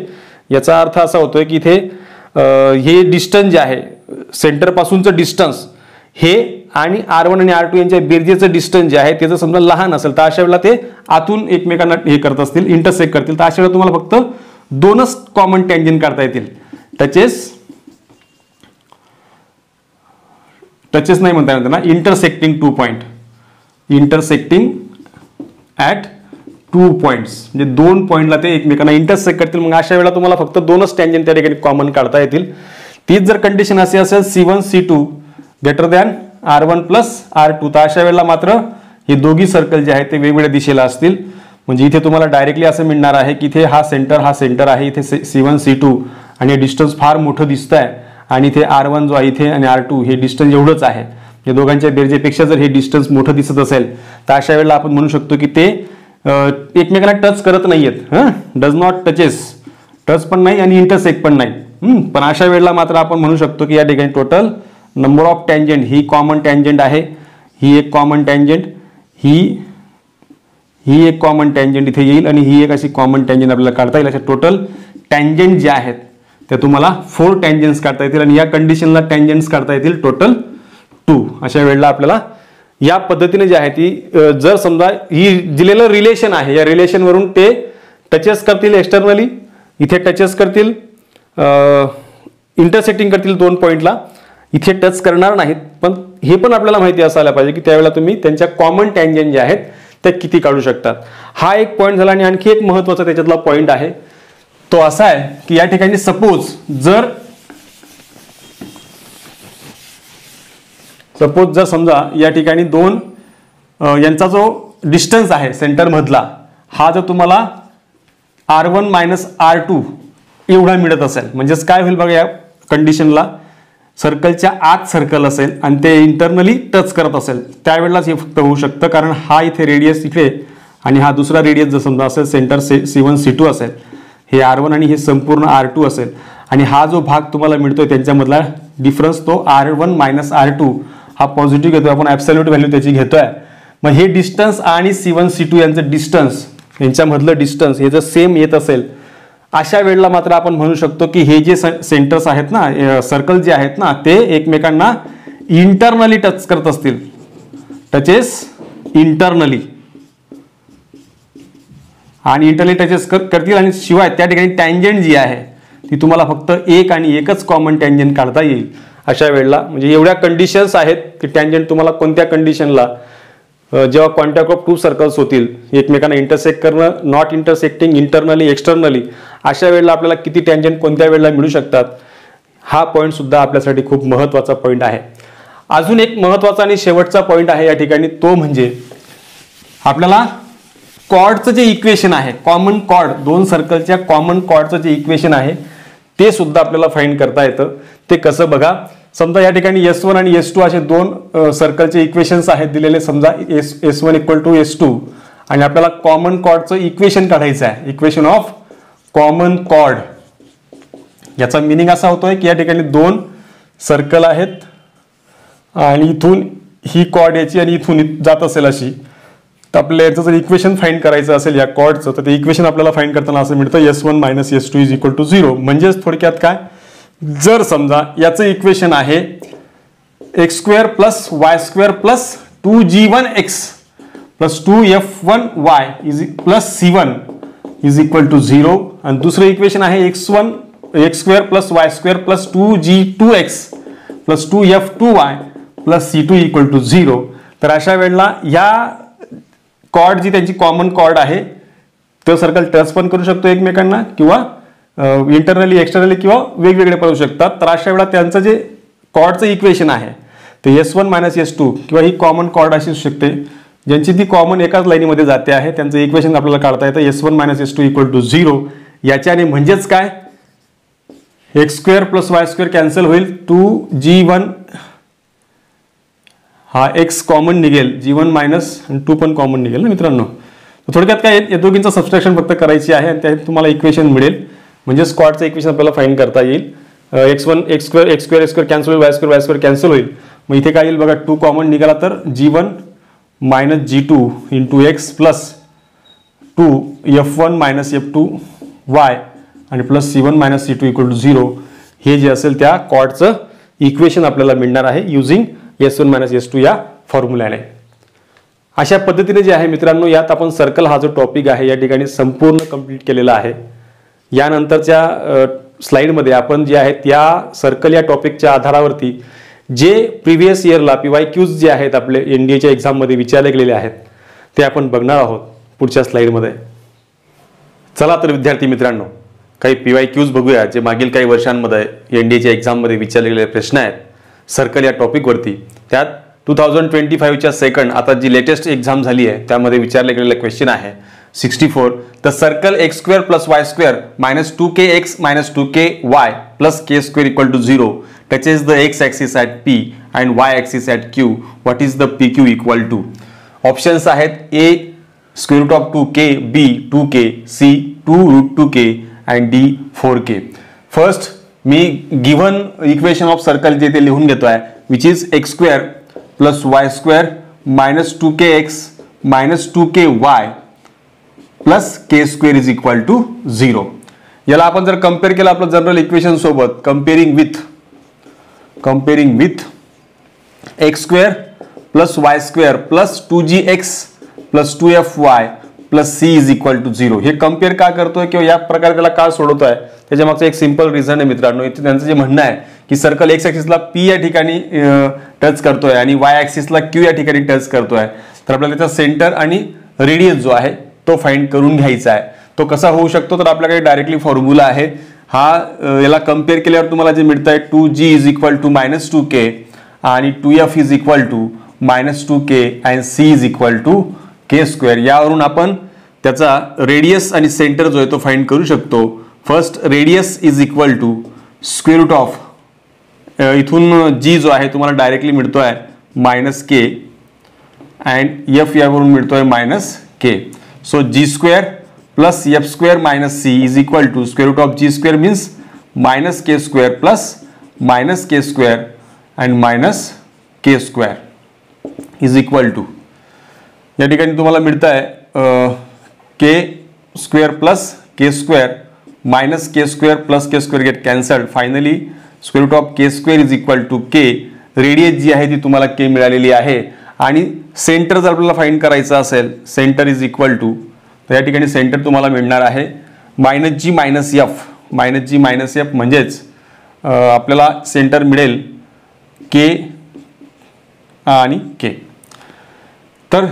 याचा अर्थ असा होतोय की इथे हे डिस्टन्स जे आहे सेंटरपासूनचं डिस्टन्स हे आणि R1 आणि R2 यांच्या बेरजेचं डिस्टन्स जे आहे त्याचं समजा लहान असेल तर अशा वेळेला ते आतून एकमेकांना हे करत असतील, इंटरसेक्ट करतील. तर अशा वेळेला तुम्हाला फक्त 2च कॉमन टँजंट काढता येतील. टचेस नाही म्हणता येणार त्यांना, intersecting 2 point, intersecting at 2 points, म्हणजे 2 पॉइंटला ते एकमेकांना इंटरसेक्ट करतील. मग अशा वेळेला तुम्हाला फक्त 2च टँजंट त्या ठिकाणी कॉमन काढता येतील. तीच जर कंडिशन अशी असेल C1 C2 greater than R1 plus R2, तर अशा वेळेला मात्र हे दोघी सर्कल जे आहेत ते वेगवेगळ्या दिशेला असतील. म्हणजे इथे तुम्हाला डायरेक्टली असं मिळणार आहे की इथे हा सेंटर आहे, इथे C1 C2 आणि हे डिस्टन्स फार मोठं दिसत आहे आणि इथे R1 जो आहे इथे आणि R2 हे डिस्टन्स एवढंच आहे. या दोघांच्या बेरजेपेक्षा जर हे डिस्टन्स मोठं दिसत असेल तर अशा वेळेला आपण म्हणू शकतो की ते एकमेकांना टच करत नाहीयेत. डज नॉट टचेस, टच पण नाही आणि इंटरसेक्ट पण नाही. पण अशा वेळेला मात्र आपण म्हणू शकतो की या ठिकाणी total number of tangent, he common tangent आहे, ही एक कॉमन टँजंट, ही एक कॉमन टँजंट इथे येईल आणि ही एक अशी कॉमन टँजंट आपल्याला काढता येईल. अशा टोटल टँजंट जे आहेत त्या तुम्हाला 4 टँजंट्स काढता येतील आणि या कंडिशनला टँजंट्स काढता येतील टोटल 2. अशा वेळेला आपल्याला या पद्धतीने जे आहे ती जर समजा ही दिलेलं रिलेशन आहे, या रिलेशनवरून ते टचेस करतील एक्सटर्नली, इथे टचेस करतील, इंटरसेक्टिंग करतील 2 पॉइंटला, इथे टच करणार नाहीत. पण हे पण आपल्याला माहिती असायला पाहिजे की त्यावेळेला तुम्ही त्यांच्या कॉमन टँजंट जे आहेत त्या किती काढू शकतात. हा एक पॉईंट झाला. आणि आणखी एक महत्त्वाचा त्याच्यातला पॉईंट आहे तो असा आहे की या ठिकाणी सपोज जर समजा या ठिकाणी दोन यांचा जो डिस्टन्स आहे सेंटर मधला हा जर तुम्हाला R1 मायनस R2 एवढा मिळत असेल, म्हणजेच काय होईल बघा, या कंडिशनला सर्कलच्या आत सर्कल असेल आणि ते इंटरनली टच करत असेल त्यावेळेलाच हे फक्त होऊ शकतं. कारण हा इथे रेडियस इथे आणि हा दुसरा रेडियस जर समजा असेल, सेंटर C1 C2 असेल, हे R1 आणि हे संपूर्ण R2 असेल आणि हा जो भाग तुम्हाला मिळतोय त्यांच्यामधला डिफरन्स तो R1 मायनस R2 हा पॉझिटिव्ह घेतोय आपण, ॲब्सोल्यूट व्हॅल्यू त्याची घेतोय. मग हे डिस्टन्स आणि C1 C2 यांचं डिस्टन्स, यांच्यामधलं डिस्टन्स हे जर सेम येत असेल अशा वेळेला मात्र आपण म्हणू शकतो की हे जे सेंटर्स आहेत ना, सर्कल जे आहेत ना, ते एकमेकांना इंटरनली टच करत असतील, टचेस इंटरनली, आणि इंटरनली टचेस करतील. आणि शिवाय त्या ठिकाणी टँजंट जी आहे ती तुम्हाला फक्त एक आणि एकच कॉमन टँजंट काढता येईल अशा वेळेला. म्हणजे एवढ्या कंडिशन्स आहेत की टँजंट तुम्हाला कोणत्या कंडिशनला, जेव्हा कॉन्टॅक्ट ऑफ 2 सर्कल्स होतील, एकमेकांना इंटरसेक्ट करणं, नॉट इंटरसेक्टिंग, इंटरनली एक्सटर्नली, अशा वेळेला आपल्याला किती टँजंट कोणत्या वेळेला मिळू शकतात, हा पॉईंट सुद्धा आपल्यासाठी खूप महत्त्वाचा पॉईंट आहे. अजून एक महत्त्वाचा आणि शेवटचा पॉईंट आहे या ठिकाणी, तो म्हणजे आपल्याला कॉर्डचं जे इक्वेशन आहे, कॉमन कॉर्ड, 2 सर्कलच्या कॉमन कॉर्डचं जे इक्वेशन आहे ते सुद्धा आपल्याला फाइंड करता येतं. ते कसं बघा, समजा या ठिकाणी S1 आणि S2 असे 2 सर्कलचे इक्वेशन्स आहेत दिलेले, समजा S1 इक्वल टू S2, आणि आपल्याला कॉमन कॉर्डचं इक्वेशन काढायचं आहे, इक्वेशन ऑफ कॉमन कॉर्ड. याचा मिनिंग असा होतोय की या ठिकाणी 2 सर्कल आहेत आणि इथून ही कॉर्ड याची आणि इथून जात असेल अशी, तर आपल्याला याचं जर इक्वेशन फाइंड करायचं असेल या कॉर्डचं, तर ते इक्वेशन आपल्याला फाइंड करताना असं मिळतं S1 minus S2 is equal to 0. म्हणजेच थोडक्यात काय, जर समजा याचं इक्वेशन आहे x square plus Y square plus 2g1x plus 2f1y plus c1 is equal to 0 आणि दुसरं इक्वेशन आहे x square plus Y square plus 2g2x plus 2f2y plus c2 equal to 0. तर अशा वेळेला या कॉर्ड जी त्यांची कॉमन कॉर्ड आहे तो सर्कल टच पण करू शकतो एकमेकांना किंवा इंटरनली एक्सटर्नली किंवा वेगवेगळे पडू शकतात. तर अशा वेळेला त्यांचं जे कॉर्डचं इक्वेशन आहे ते S1 मायनस S2 किंवा ही कॉमन कॉर्ड अशी शकते ज्यांची ती कॉमन एकाच लाईनीमध्ये जाते आहे त्यांचं इक्वेशन आपल्याला काढता येतं S1 minus S2 equal to 0. याच्याने म्हणजेच काय x square plus Y square cancel होईल 2g1 हा x कॉमन निघेल g1 मायनस आणि 2 पण कॉमन निघेल ना मित्रांनो. थोडक्यात काय या दोघींचं सबस्ट्रॅक्शन फक्त करायची आहे आणि त्यात तुम्हाला इक्वेशन मिळेल म्हणजे स्क्वॉडचं इक्वेशन आपल्याला फाइंड करता येईल. एक्स स्क्वेअर कॅन्सल होईल वाय स्क्वेअर कॅन्सल होईल मग इथे काय येईल बघा 2 कॉमन निघाला तर g1 minus g2 into x plus 2f1 minus f2 y आणि plus c1 minus c2 equal to 0 हे जे असेल त्या कॉर्डचं इक्वेशन आपल्याला मिळणार आहे युझिंग S1 मायनस S2 या फॉर्म्युल्याने. अशा पद्धतीने जे आहे मित्रांनो यात आपण सर्कल हा जो टॉपिक आहे या ठिकाणी संपूर्ण कंप्लीट केलेला आहे. यानंतरच्या स्लाइडमध्ये आपण जे आहे त्या सर्कल या टॉपिकच्या आधारावरती जे प्रिव्हियस इयरला PYQs जे आहेत आपले NDAच्या एक्झाममध्ये विचारले गेलेले आहेत ते आपण बघणार आहोत पुढच्या स्लाइडमध्ये. चला तर विद्यार्थी मित्रांनो काही PYQs बघूया जे मागील काही वर्षांमध्ये NDAच्या एक्झाममध्ये विचारले गेलेले प्रश्न आहेत सर्कल या टॉपिकवरती. त्यात 2025च्या सेकंड आता जी लेटेस्ट एक्झाम झाली आहे त्यामध्ये विचारले गेलेले क्वेश्चन आहे 64. The circle x square plus Y square minus 2kx minus 2ky plus k square equal to 0 touches the x axis at P and y axis at Q. What is the PQ equal to. Options आहेत A square root of 2k, B 2k, C 2√2k and D 4k. First मी given equation of circle जे ते लिहून घेतो आहे which is x square plus Y square minus 2kx minus 2ky plus K square is equal to 0. याला आपण जर compare केलं आपलं जनरल इक्वेशन सोबत comparing with x square plus Y square plus 2gx plus 2fy plus c is equal to 0. हे compare का करतोय किंवा या प्रकारे त्याला का सोडवतोय त्याच्या मागचं एक सिंपल रिझन आहे मित्रांनो. इथे त्यांचं जे म्हणणं आहे की सर्कल एक्स ॲक्सिसला P या ठिकाणी टच करतोय आणि वाय ॲक्सिसला Q या ठिकाणी टच करतोय तर आपल्याला त्याचा सेंटर आणि रेडियस जो आहे तो फाइंड करून घ्यायचा आहे. तो कसा होऊ शकतो तर आपल्याकडे डायरेक्टली फॉर्म्युला आहे हा. याला कम्पेअर केल्यावर तुम्हाला जे मिळतं आहे 2g is equal to minus 2k आणि 2f is equal to minus 2k and c is equal to k square. यावरून आपण त्याचा रेडियस आणि सेंटर जो आहे तो फाइंड करू शकतो. First radius is equal to square root of इथून g जो आहे तुम्हाला डायरेक्टली मिळतो आहे मायनस k अँड f यावरून मिळतो आहे minus k. So g square plus f square minus c is equal to square root of g square means minus k square plus minus k square and minus k square is equal to या ठिकाणी तुम्हाला मिळतं आहे k square plus k square minus k square plus k square get cancelled. Finally square root of k square is equal to k. Radius जी आहे ती तुम्हाला k मिळालेली आहे आणि सेंटर जर आपल्याला फाइंड करायचं असेल सेंटर इज इक्वल टू तर या ठिकाणी सेंटर तुम्हाला मिळणार आहे मायनस g मायनस एफ म्हणजेच आपल्याला सेंटर मिळेल k आणि k. तर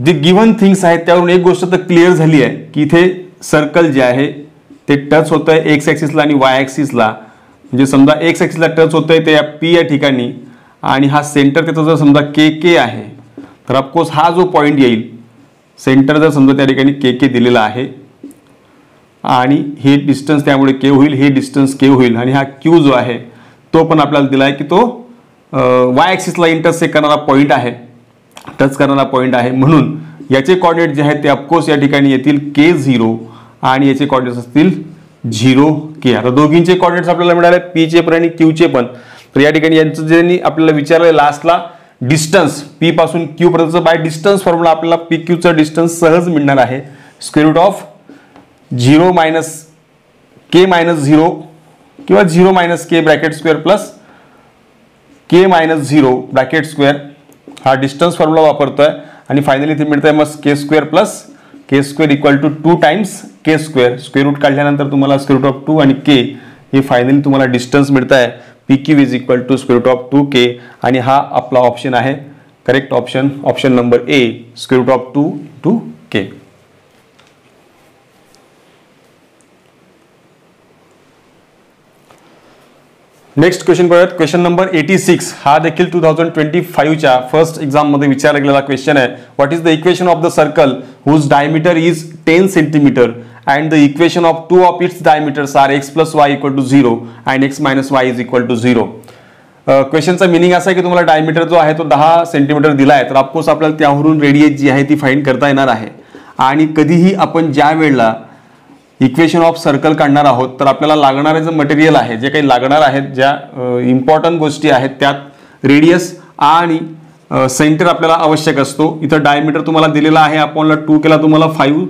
जे गिव्हन थिंग्स आहेत त्यावरून एक गोष्ट तर क्लिअर झाली आहे की इथे सर्कल जे आहे ते टच होत आहे एक्स ॲक्सिसला आणि वाय ॲक्सिसला. म्हणजे समजा एक्स ॲक्सिसला टच होत आहे ते या P या ठिकाणी आणि हा सेंटर त्याचा जर समजा के आहे तर ऑफकोर्स हा जो पॉईंट येईल सेंटर जर समजा त्या ठिकाणी के दिलेला आहे आणि हे डिस्टन्स त्यामुळे के होईल हे डिस्टन्स के होईल आणि हा क्यू जो आहे तो पण आपल्याला दिला आहे की तो वाय ॲक्सिसला इंटरसेक्ट करणारा पॉईंट आहे टच करणारा पॉईंट आहे. म्हणून याचे कॉर्डिनेट जे आहेत ते ऑफकोर्स या ठिकाणी येतील k0 आणि याचे कॉर्डिनेट्स असतील 0k. आता दोघींचे कॉर्डिनेट्स आपल्याला मिळाले P चे पण आणि Q चे पण. तर या ठिकाणी यांचं जे आपल्याला विचारलं लास्टला डिस्टन्स P पासून Q पर्यंतचा बाय डिस्टन्स फॉर्म्युला आपल्याला PQ चा डिस्टन्स सहज मिळणार आहे square root of 0 minus k minus 0 किंवा 0 मायनस के bracket square plus K minus 0 bracket square हा डिस्टन्स फॉर्म्युला वापरतोय आणि फायनली इथे मिळतंय मग K square plus K square equal to 2 times K square. Square root काढल्यानंतर तुम्हाला स्क्वेअर रूट ऑफ 2 आणि के हे फायनली तुम्हाला डिस्टन्स मिळत आहे P Q is equal to square root of 2k आणि हा आपला ऑप्शन आहे correct option, option number A square root of 2 two k. Next question बघूयात. क्वेश्चन नंबर 86 हा देखील 2025च्या फर्स्ट एक्झाम मध्ये विचारला गेलेला क्वेश्चन आहे. What is the equation of the circle whose diameter is 10 centimetre and the equation of two of its diameters are x plus y equal to 0 and x minus y is equal to 0. क्वेश्चनचा meaning असा आहे की तुम्हाला diameter जो आहे तो 10 centimetre दिला आहे, तर ऑफकोर्स आपल्याला त्यावरून रेडियस जी आहे ती फाइंड करता येणार आहे. आणि कधीही आपण ज्या वेळेला इक्वेशन ऑफ सर्कल काढणार आहोत तर आपल्याला लागणारे जे मटेरियल आहे, जे काही लागणार आहेत, ज्या इम्पॉर्टंट गोष्टी आहेत त्यात रेडियस आणि सेंटर आपल्याला आवश्यक असतो. इथं डायमीटर तुम्हाला दिलेला आहे, आपल्याला 2 केला तुम्हाला 5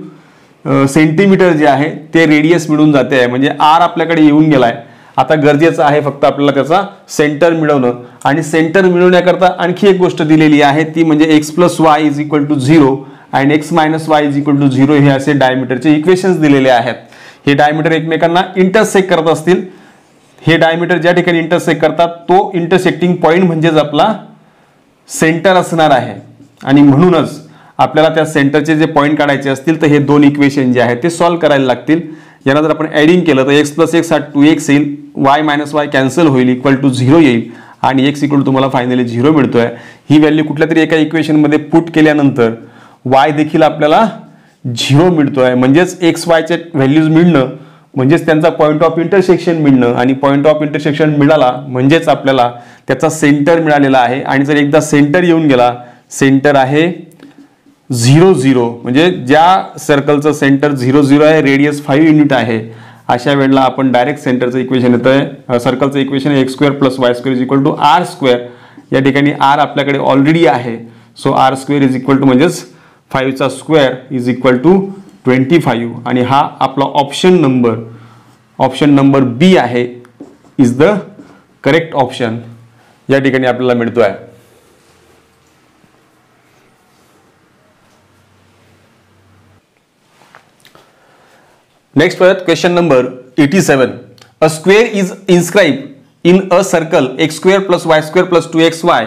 सेंटीमीटर जे आहे ते रेडियस मिळून जाते आहे, म्हणजे आर आपल्याकडे येऊन गेलाय. आता गरजेचं आहे फक्त आपल्याला त्याचा सेंटर मिळवणं आणि सेंटर मिळवण्याकरता आणखी एक गोष्ट दिलेली आहे ती म्हणजे x plus y is equal to 0 आणि x minus y is equal to 0 हे असे डायमीटरचे इक्वेशन्स दिलेले आहेत. हे डायमीटर एकमेकांना इंटरसेक्ट करत असतील. हे डायमीटर ज्या ठिकाणी इंटरसेक्ट करतात तो इंटरसेक्टिंग पॉईंट म्हणजेच आपला सेंटर असणार आहे आणि म्हणूनच आपल्याला त्या सेंटरचे जे पॉईंट काढायचे असतील तर हे दोन इक्वेशन जे आहेत ते सॉल्व्ह करायला लागतील. यांना जर आपण ॲडिंग केलं तर एक्स प्लस एक्स हा 2x येईल, वाय मायनस वाय कॅन्सल होईल, इक्वल टू 0 येईल आणि एक्स इक्वल तुम्हाला फायनली 0 मिळतोय. ही व्हॅल्यू कुठल्या तरी एका इक्वेशनमध्ये पुट केल्यानंतर वाय देखील आपल्याला 0 मिळतोय, म्हणजेच एक्स वायचे व्हॅल्यूज मिळणं म्हणजेच त्यांचा पॉईंट ऑफ इंटरसेक्शन मिळणं आणि पॉईंट ऑफ इंटरसेक्शन मिळाला म्हणजेच आपल्याला त्याचा सेंटर मिळालेला आहे. आणि जर एकदा सेंटर येऊन गेला, सेंटर आहे 0 0 म्हणजे ज्या सर्कलचं सेंटर 0 0 आहे, रेडियस 5 युनिट आहे, अशा वेळेला आपण डायरेक्ट सेंटरचं इक्वेशन येतंय, सर्कलचं इक्वेशन आहे x square plus Y square is equal to R square. या ठिकाणी आर आपल्याकडे ऑलरेडी आहे, so r square is equal to म्हणजेच 5चा स्क्वेअर इज इक्वल टू 25 आणि हा आपला ऑप्शन नंबर बी आहे इज द करेक्ट ऑप्शन या ठिकाणी आपल्याला मिळतोय. Next question number 87. A square is inscribed in a circle x square plus y square plus 2xy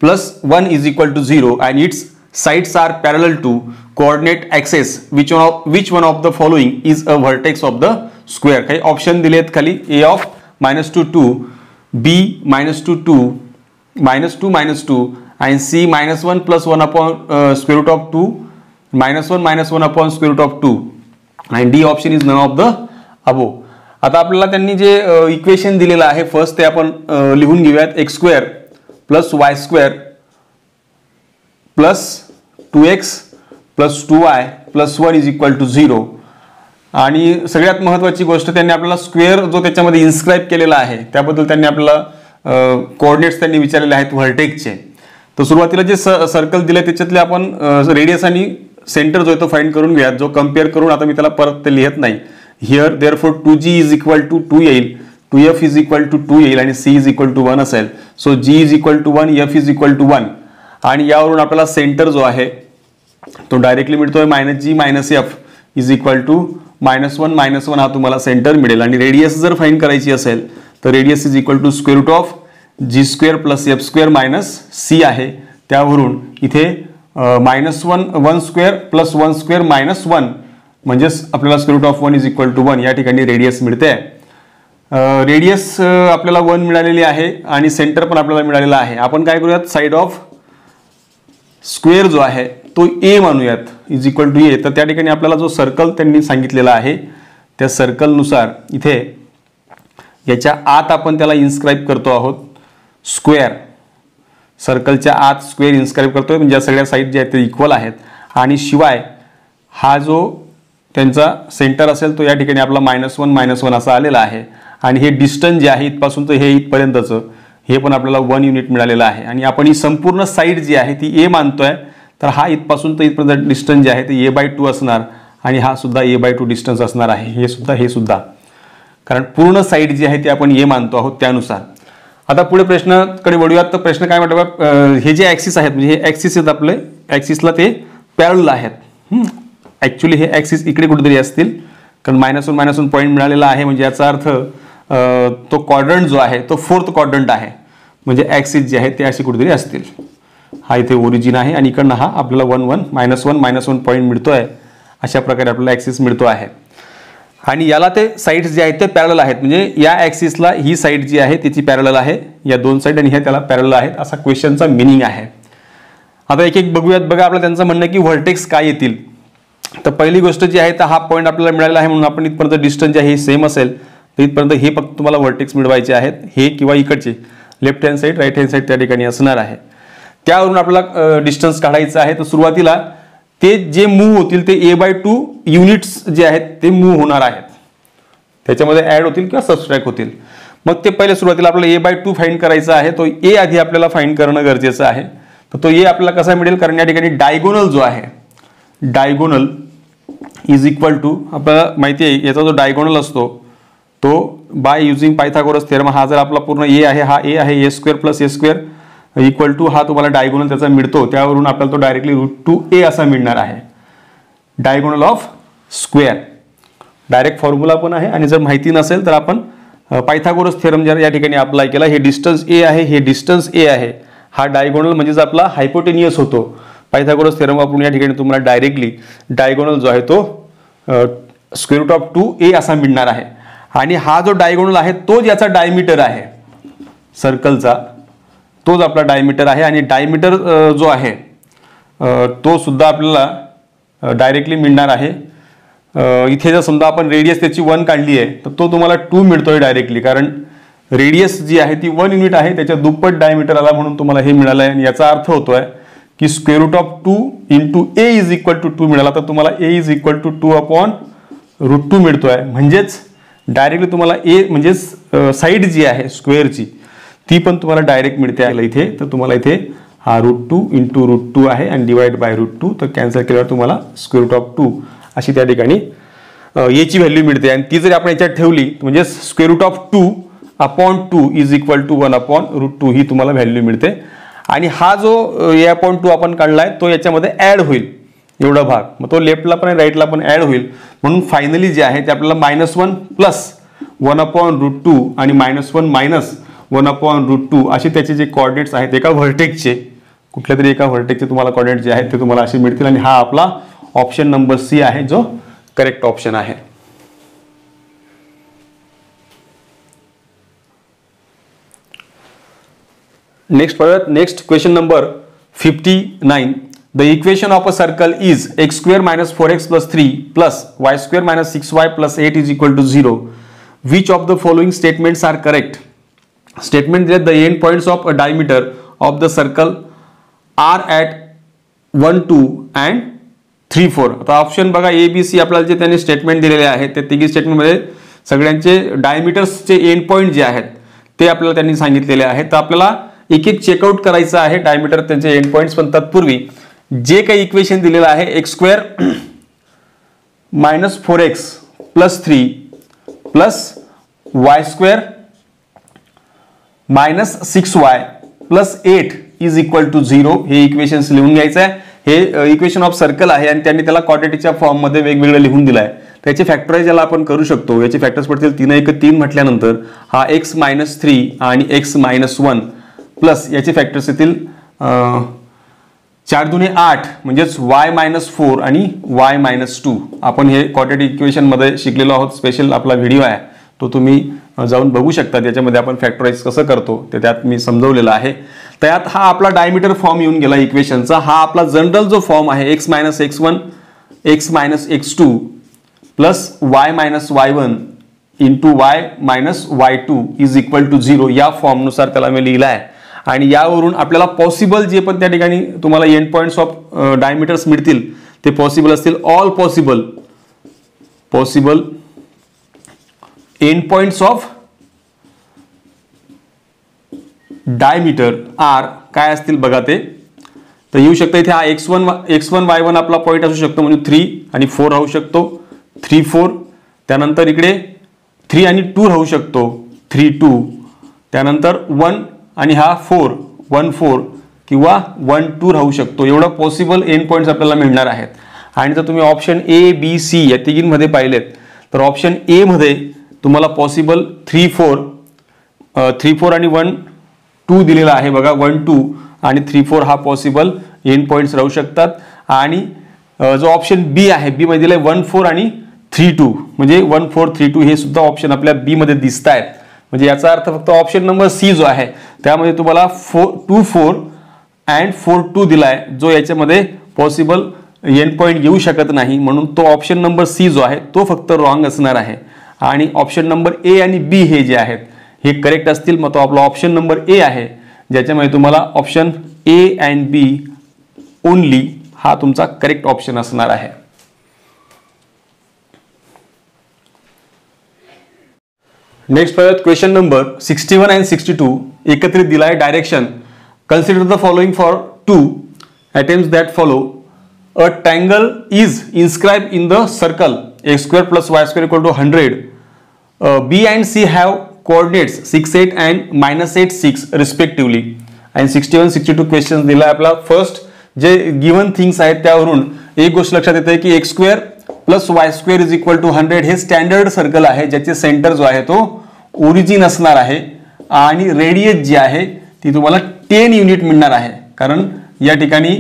plus 1 is equal to 0 and its sides are parallel to coordinate axis. Which one of the following is a vertex of the square? काही option दिलेत खाली a of -2 2, b -2 2, -2 and c -1 plus 1 upon square root of 2, -1 upon square root of 2. आणि D option is none of the above. आता आपल्याला त्यांनी जे equation दिलेलं आहे फर्स्ट ते आपण लिहून घेऊयात. X square plus Y square plus 2x plus 2y plus 1 is equal to 0. आणि सगळ्यात महत्त्वाची गोष्ट त्यांनी आपल्याला स्क्वेअर जो त्याच्यामध्ये इन्स्क्राईब केलेला आहे त्याबद्दल त्यांनी आपल्याला कोऑर्डिनेट्स त्यांनी विचारलेले आहेत व्हर्टेक्सचे. तर सुरुवातीला जे सर्कल दिले त्याच्यातले आपण रेडियस आणि सेंटर जो आहे तो फाइंड करून घ्या, जो कम्पेअर करून आता मी त्याला परत ते लिहित नाही. Here therefore 2g is equal to 2 येईल, 2f इज इक्वल टू 2 येईल आणि c इज इक्वल टू 1 असेल. So g is equal to 1, f is equal to 1 आणि यावरून आपल्याला सेंटर जो आहे तो डायरेक्टली मिळतोय -g -f is equal to -1 हा तुम्हाला सेंटर मिळेल. आणि रेडियस जर फाइंड करायची असेल तर radius is equal to square root of g square plus f square minus c आहे. त्यावरून इथे -1 स्क्वेअर प्लस 1 स्क्वेअर मायनस 1 म्हणजेच आपल्याला square root of 1 is equal to 1 या ठिकाणी रेडियस मिळते. रेडियस आपल्याला 1 मिळालेली आहे आणि सेंटर पण आपल्याला मिळालेला आहे. आपण काय करूयात, साइड ऑफ स्क्वेअर जो आहे तो ए मानूयात इज इक्वल टू ए. तर त्या ठिकाणी आपल्याला जो सर्कल त्यांनी सांगितलेला आहे त्या सर्कलनुसार इथे याच्या आत आपण त्याला इन्स्क्राईब करतो आहोत स्क्वेअर. सर्कलच्या आत स्क्वेअर इन्स्क्राईब करतोय म्हणजे सगळ्या साईड जे आहेत ते इक्वल आहेत. आणि शिवाय हा जो त्यांचा सेंटर असेल तो या ठिकाणी आपला -1 असा आलेला आहे. आणि हे डिस्टन्स जे आहे इथपासून तर हे इथपर्यंतचं हे पण आपल्याला 1 युनिट मिळालेलं आहे. आणि आपण ही संपूर्ण साईड जी आहे ती ए मानतोय, तर हा इथपासून तर इथपर्यंत डिस्टन्स जे आहे ते a/2 असणार आणि हा सुद्धा a/2 डिस्टन्स असणार आहे. हे सुद्धा कारण पूर्ण साईड जी आहे ती आपण ए मानतो आहोत त्यानुसार. आता पुढे प्रश्नाकडे वळूयात. तर प्रश्न काय म्हटलं, हे जे ॲक्सिस आहेत म्हणजे हे ॲक्सिस आहेत आपले, ॲक्सिसला ते पॅरलल आहेत. ॲक्च्युली हे ॲक्सिस इकडे कुठेतरी असतील, कारण -1 पॉईंट मिळालेला आहे, म्हणजे याचा अर्थ तो क्वाड्रंट जो आहे तो 4th क्वाड्रंट आहे, म्हणजे ॲक्सिस जे आहे ते असे कुठेतरी असतील. हा इथे ओरिजिन आहे आणि इकडनं हा आपल्याला 1 पॉईंट मिळतोय. अशा प्रकारे आपल्याला ॲक्सिस मिळतो आहे आणि याला ते साईड्स जे आहेत ते पॅरलल आहेत, म्हणजे या ॲक्सिसला ही साईड जी आहे तिची पॅरलल आहे, या 2 साईड आणि ह्या त्याला पॅरलल आहेत, असा क्वेश्चनचा मिनिंग आहे. आता एक एक बघूयात. बघा, आपलं त्यांचं म्हणणं की व्हर्टेक्स काय येतील. तर पहिली गोष्ट जी आहे तर हा पॉईंट आपल्याला मिळालेला आहे, म्हणून आपण इथपर्यंत डिस्टन्स जे आहे सेम असेल तर इथपर्यंत हे फक्त तुम्हाला व्हर्टेक्स मिळवायचे आहेत, हे किंवा इकडचे left hand side right hand side त्या ठिकाणी असणार आहे. त्यावरून आपल्याला डिस्टन्स काढायचं आहे. तर सुरुवातीला ते जे मूव्ह होतील ते a/2 युनिट्स जे आहेत ते मूव्ह होणार आहेत, त्याच्यामध्ये ॲड होतील किंवा सबस्ट्रॅक्ट होतील. मग ते पहिले सुरुवातीला आपल्याला a/2 फाइंड करायचा आहे. तो a आधी आपल्याला फाइंड करणं गरजेचं आहे. तर तो a आपल्याला कसा मिळेल, कारण या ठिकाणी डायगोनल जो आहे, डायगोनल इज इक्वल टू, आपल्याला माहिती आहे याचा जो डायगोनल असतो तो बाय युझिंग पायथागोरस थेरम, हा जर आपला पूर्ण a आहे, हा a आहे, a² + a² इक्वल टू हा तुम्हाला डायगोनल त्याचा मिळतो, त्यावरून आपल्याला तो डायरेक्टली √2a असा मिळणार आहे. Diagonal of square direct formula पण आहे, आणि जर माहिती नसेल तर आपण पायथागोरस थेरम जर या ठिकाणी अप्लाय केला, हे डिस्टन्स a आहे, हे डिस्टन्स a आहे, हा डायगोनल म्हणजेच आपला हायपोटेनियस होतो. पायथागोरस थेरम वापरून या ठिकाणी तुम्हाला डायरेक्टली डायगोनल जो आहे तो √2a असा मिळणार आहे. आणि हा जो डायगोनल आहे तोच याचा डायमीटर आहे, सर्कलचा तोच आपला डायमीटर आहे. आणि डायमीटर जो आहे तो सुद्धा आपल्याला डायरेक्टली मिळणार आहे. इथे जर समजा आपण रेडियस त्याची 1 काढली आहे तर तो तुम्हाला 2 मिळतोय डायरेक्टली, कारण रेडियस जी आहे ती 1 युनिट आहे, त्याच्या दुप्पट डायमीटर आला म्हणून तुम्हाला हे मिळालं आहे. आणि याचा अर्थ होतोय की √2 × a इज इक्वल टू 2 मिळाला, तर तुम्हाला a इज इक्वल टू 2/√2 मिळतोय. म्हणजेच डायरेक्टली तुम्हाला a म्हणजेच साईड जी आहे स्क्वेअरची ती पण तुम्हाला डायरेक्ट मिळते आहे इथे. तर तुम्हाला इथे हा √2 × √2 आहे आणि डिवाइड बाय √2, तर कॅन्सल केल्यावर तुम्हाला √2 अशी त्या ठिकाणी a ची व्हॅल्यू मिळते. आणि ती जर आपण याच्यात ठेवली म्हणजे √2/2 इज इक्वल टू 1/√2 ही तुम्हाला व्हॅल्यू मिळते. आणि हा जो a/2 आपण काढलाय तो याच्यामध्ये ऍड होईल, एवढा भाग, मग तो लेफ्टला पण राईटला पण ऍड होईल. म्हणून फायनली जे आहे ते आपल्याला -1 + 1/√2 आणि -1 - 1/√2 असे त्याचे जे कॉर्डिनेट्स आहेत एका व्हर्टेक्सचे, कुठल्या तरी एका व्हर्टेक्सचे तुम्हाला कॉर्डिनेट जे आहेत ते तुम्हाला असे मिळतील. आणि हा आपला ऑप्शन नंबर सी आहे जो करेक्ट ऑप्शन आहे. Next question number 59. The equation of a circle is x² - 4x + 3 + y² - 6y + 8 is equal to 0. Which of the following statements are correct. Statement दिले, the end points of a diameter of the circle are at 1, 2 and 3, 4. आता option बघा ABC आपल्याला जे त्यांनी statement दिलेले आहेत ते तिघी स्टेटमेंटमध्ये सगळ्यांचे डायमीटर्सचे एंड पॉईंट जे आहेत ते आपल्याला त्यांनी सांगितलेले आहेत. तर आपल्याला एक एक चेकआउट करायचं आहे डायमीटर त्यांचे एंड पॉईंट्स. पण तत्पूर्वी जे काही इक्वेशन दिलेलं आहे x² - 4x + 3 + y² - 6y + 8 is equal to 0 हे इक्वेशन्स लिहून घ्यायचं आहे. हे इक्वेशन ऑफ सर्कल आहे आणि त्यांनी त्याला क्वाड्रेटिकच्या फॉर्ममध्ये वेगवेगळं लिहून दिलं आहे. त्याचे फॅक्टराइज याला आपण करू शकतो. याचे फॅक्टर्स पडतील 3 × 1 = 3 म्हटल्यानंतर हा x - 3 आणि x - 1 प्लस याचे फॅक्टर्स येतील 4 × 8 म्हणजेच y - 4 आणि y - 2. आपण हे क्वाड्रेटिक इक्वेशन मध्ये शिकलेलो आहोत. स्पेशल आपला व्हिडिओ आहे तो तुम्ही जाऊन बघू शकता. त्याच्यामध्ये आपण फॅक्टराइज कसं करतो ते त्यात मी समजवलेलं आहे. त्यात हा आपला डायमीटर फॉर्म येऊन गेला इक्वेशनचा. हा आपला जनरल जो फॉर्म आहे x - x1 x - x2 plus y - y1 × y - y2 is equal to 0 या फॉर्मनुसार त्याला मी लिहिला आहे. आणि यावरून आपल्याला पॉसिबल जे पण त्या ठिकाणी तुम्हाला एंड पॉइंट्स ऑफ डायमीटर्स मिळतील ते पॉसिबल असतील. All possible end points of diameter are काय असतील बघा ते. तर येऊ शकतं इथे हा x1 y1 आपला पॉईंट असू शकतो म्हणजे 3 आणि 4 राहू शकतो. 3, 4 त्यानंतर इकडे 3 आणि 2 राहू शकतो, 3 2, त्यानंतर 1 आणि हा 4, 1 4 किंवा 1 2 राहू शकतो. एवढं पॉसिबल एंड पॉईंट्स आपल्याला मिळणार आहेत. आणि जर तुम्ही ऑप्शन ए बी सी या तिघींमध्ये पाहिलेत तर ऑप्शन ए मध्ये तुम्हाला पॉसिबल 3 4 आणि 1 2 दिलेला आहे बघा. 1 2 आणि 3 4 हा पॉसिबल एंड पॉईंट्स राहू शकतात. आणि जो ऑप्शन बी आहे, बी मध्ये दिलाय 1 4 आणि 3 2, म्हणजे 1 4 3 2 हे सुद्धा ऑप्शन आपल्या बी मध्ये दिसत आहेत. म्हणजे याचा अर्थ फक्त ऑप्शन नंबर सी जो आहे त्यामध्ये तुम्हाला 2 4 अँड 4 2 दिलाय, जो याच्यामध्ये पॉसिबल एंड पॉईंट येऊ शकत नाही. म्हणून तो ऑप्शन नंबर सी जो आहे तो फक्त रॉंग असणार आहे. आणि ऑप्शन नंबर ए आणि बी हे जे आहेत हे करेक्ट असतील. मग तो आपला ऑप्शन नंबर ए आहे, ज्याच्यामध्ये तुम्हाला option A and B only हा तुमचा करेक्ट ऑप्शन असणार आहे. नेक्स्ट पाहूयात क्वेश्चन नंबर 61 अँड 62 एकत्रित दिलाय. Direction consider the following for 2 attempts that follow. A triangle is inscribe in the circle x² + y² = 100. B and C have coordinates 6 8 and -8 6 respectively. आणि 61 62 question दिला आपला. First जे given things आहेत त्यावरून एक गोष्ट लक्षात येते की x² + y² = 100 हे स्टँडर्ड सर्कल आहे, ज्याचे सेंटर जो आहे तो ओरिजिन असणार आहे. आणि रेडियस जी आहे ती तुम्हाला 10 युनिट मिळणार आहे, कारण या ठिकाणी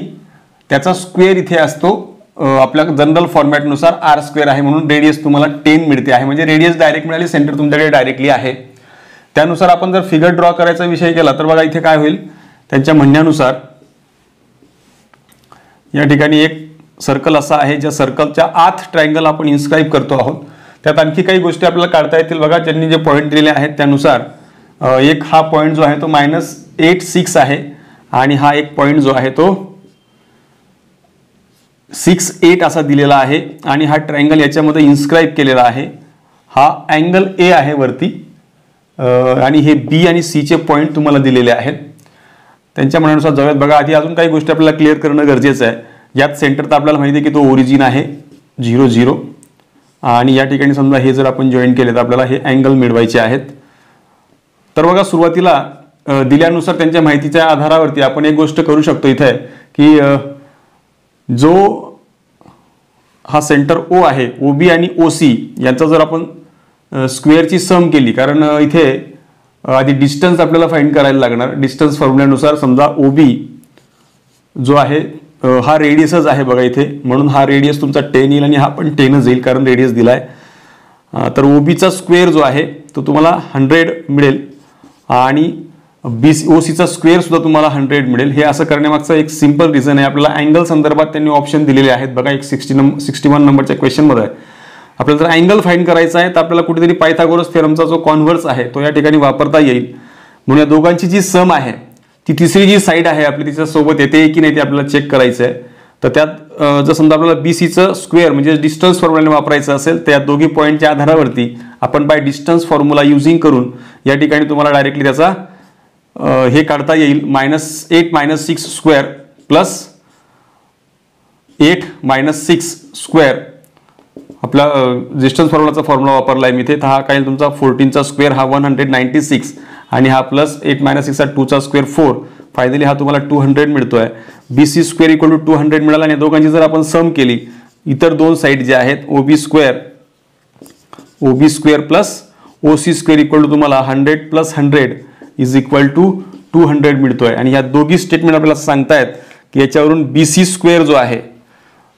त्याचा स्क्वेअर इथे असतो. आपल्या जनरल फॉर्मॅटनुसार r² आहे, म्हणून रेडियस तुम्हाला 10 मिळते आहे. म्हणजे रेडियस डायरेक्ट मिळाली, सेंटर तुमच्याकडे डायरेक्टली आहे. त्यानुसार आपण जर फिगर ड्रॉ करायचा विषय केला तर बघा इथे काय होईल. त्यांच्या म्हणण्यानुसार या ठिकाणी एक सर्कल असा आहे, ज्या सर्कलच्या आत ट्रायंगल आपण इन्स्क्राइब करतो आहोत. त्यात आणखी काही गोष्टी आपल्याला काढता येतील बघा. ज्यांनी जे पॉईंट दिलेले आहेत त्यानुसार एक हा पॉईंट जो आहे तो -8 6 आहे, आणि हा एक पॉईंट जो आहे तो 6 8 असा दिलेला आहे. आणि हा ट्रायंगल याच्यामध्ये इन्स्क्राइब केलेला आहे. हा अँगल ए आहे वरती, आणि हे बी आणि सी चे पॉईंट तुम्हाला दिलेले आहेत. त्यांच्या म्हणण्यानुसार जाऊयात बघा. आधी अजून काही गोष्टी आपल्याला क्लिअर करणं गरजेचं आहे. यात सेंटर तर आपल्याला माहिती आहे की तो ओरिजिन आहे 0 0, आणि या ठिकाणी समजा हे जर आपण जॉईन केले तर आपल्याला हे अँगल मिळवायचे आहेत. तर बघा सुरुवातीला दिल्यानुसार त्यांच्या माहितीच्या आधारावरती आपण एक गोष्ट करू शकतो इथे की जो हा सेंटर ओ आहे, OB आणि OC यांचा जर आपण स्क्वेअरची सम केली, कारण इथे आधी डिस्टन्स आपल्याला फाइंड करायला लागणार. डिस्टन्स फॉर्म्युल्यानुसार समजा OB जो आहे हा रेडियसच आहे बघा इथे, म्हणून हा रेडियस तुमचा 10 येईल आणि हा पण 10च येईल कारण रेडियस दिलाय. तर OBचा स्क्वेअर जो आहे तो तुम्हाला 100 मिळेल, आणि OCचा स्क्वेअर सुद्धा तुम्हाला 100 मिळेल. हे असं करण्यामागचं एक सिंपल रिझन आहे. आपल्याला अँगल संदर्भात त्यांनी ऑप्शन दिलेले आहेत बघा. एक 61 नंबरच्या क्वेश्चनमध्ये आपल्याला जर अँगल फाइंड करायचा आहे तर आपल्याला कुठेतरी पायथागोरस थेरमचा जो कॉन्व्हर्स आहे तो या ठिकाणी वापरता येईल. म्हणून या दोघांची जी सम आहे ती तिसरी जी साईड आहे आपली तिच्यासोबत येते की नाही ते आपल्याला चेक करायचं आहे. तर त्यात जर समजा आपल्याला BCचं स्क्वेअर म्हणजे डिस्टन्स फॉर्म्युला वापरायचं असेल तर या दोघी पॉईंटच्या आधारावरती आपण बाय डिस्टन्स फॉर्म्युला युजिंग करून या ठिकाणी तुम्हाला डायरेक्टली त्याचा हे काढता येईल. -8 6 स्क्वेअर प्लस 8 6 स्क्वेअर आपला डिस्टन्स फॉर्म्युलाचा फॉर्म्युला वापरला आहे मी इथे. तर हा काय तुमचा 14चा स्क्वेअर हा 196, आणि हा प्लस 8 6 चा 2चा स्क्वेअर 4. फायनली हा तुम्हाला 200 मिळतोय. BC स्क्वेअर = 200 मिळाला. आणि दोघांची जर आपण सम केली इतर दोन साईड ज्या आहेत OB square plus OC square = तुम्हाला 100 + 100 = 200 मिळतोय. आणि ह्या दोघी स्टेटमेंट आपल्याला सांगतायत की याच्यावरून BC स्क्वेअर जो आहे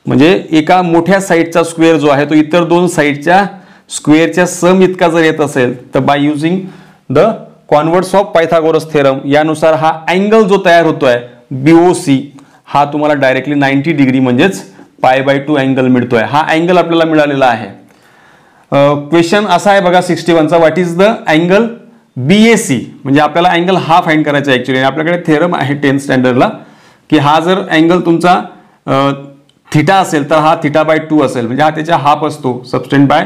म्हणजे एका मोठ्या साईडचा स्क्वेअर जो आहे तो इतर दोन साईडच्या स्क्वेअरच्या सम इतका जर येत असेल तर by using the converse of Pythagoras theorem यानुसार हा अँगल जो तयार होतोय BOC हा तुम्हाला डायरेक्टली 90 डिग्री म्हणजेच π/2 अँगल मिळतोय. हा अँगल आपल्याला मिळालेला आहे. क्वेश्चन असा आहे बघा 61चा. What is the angle BAC? म्हणजे आपल्याला अँगल हा फाइंड करायचा आहे ऍक्च्युअली. आपल्याकडे थेरम आहे 10th स्टँडर्डला की हा जर अँगल तुमचा थिटा असेल तर हा θ/2 असेल, म्हणजे हा त्याच्या हाफ असतो सबस्टेंड बाय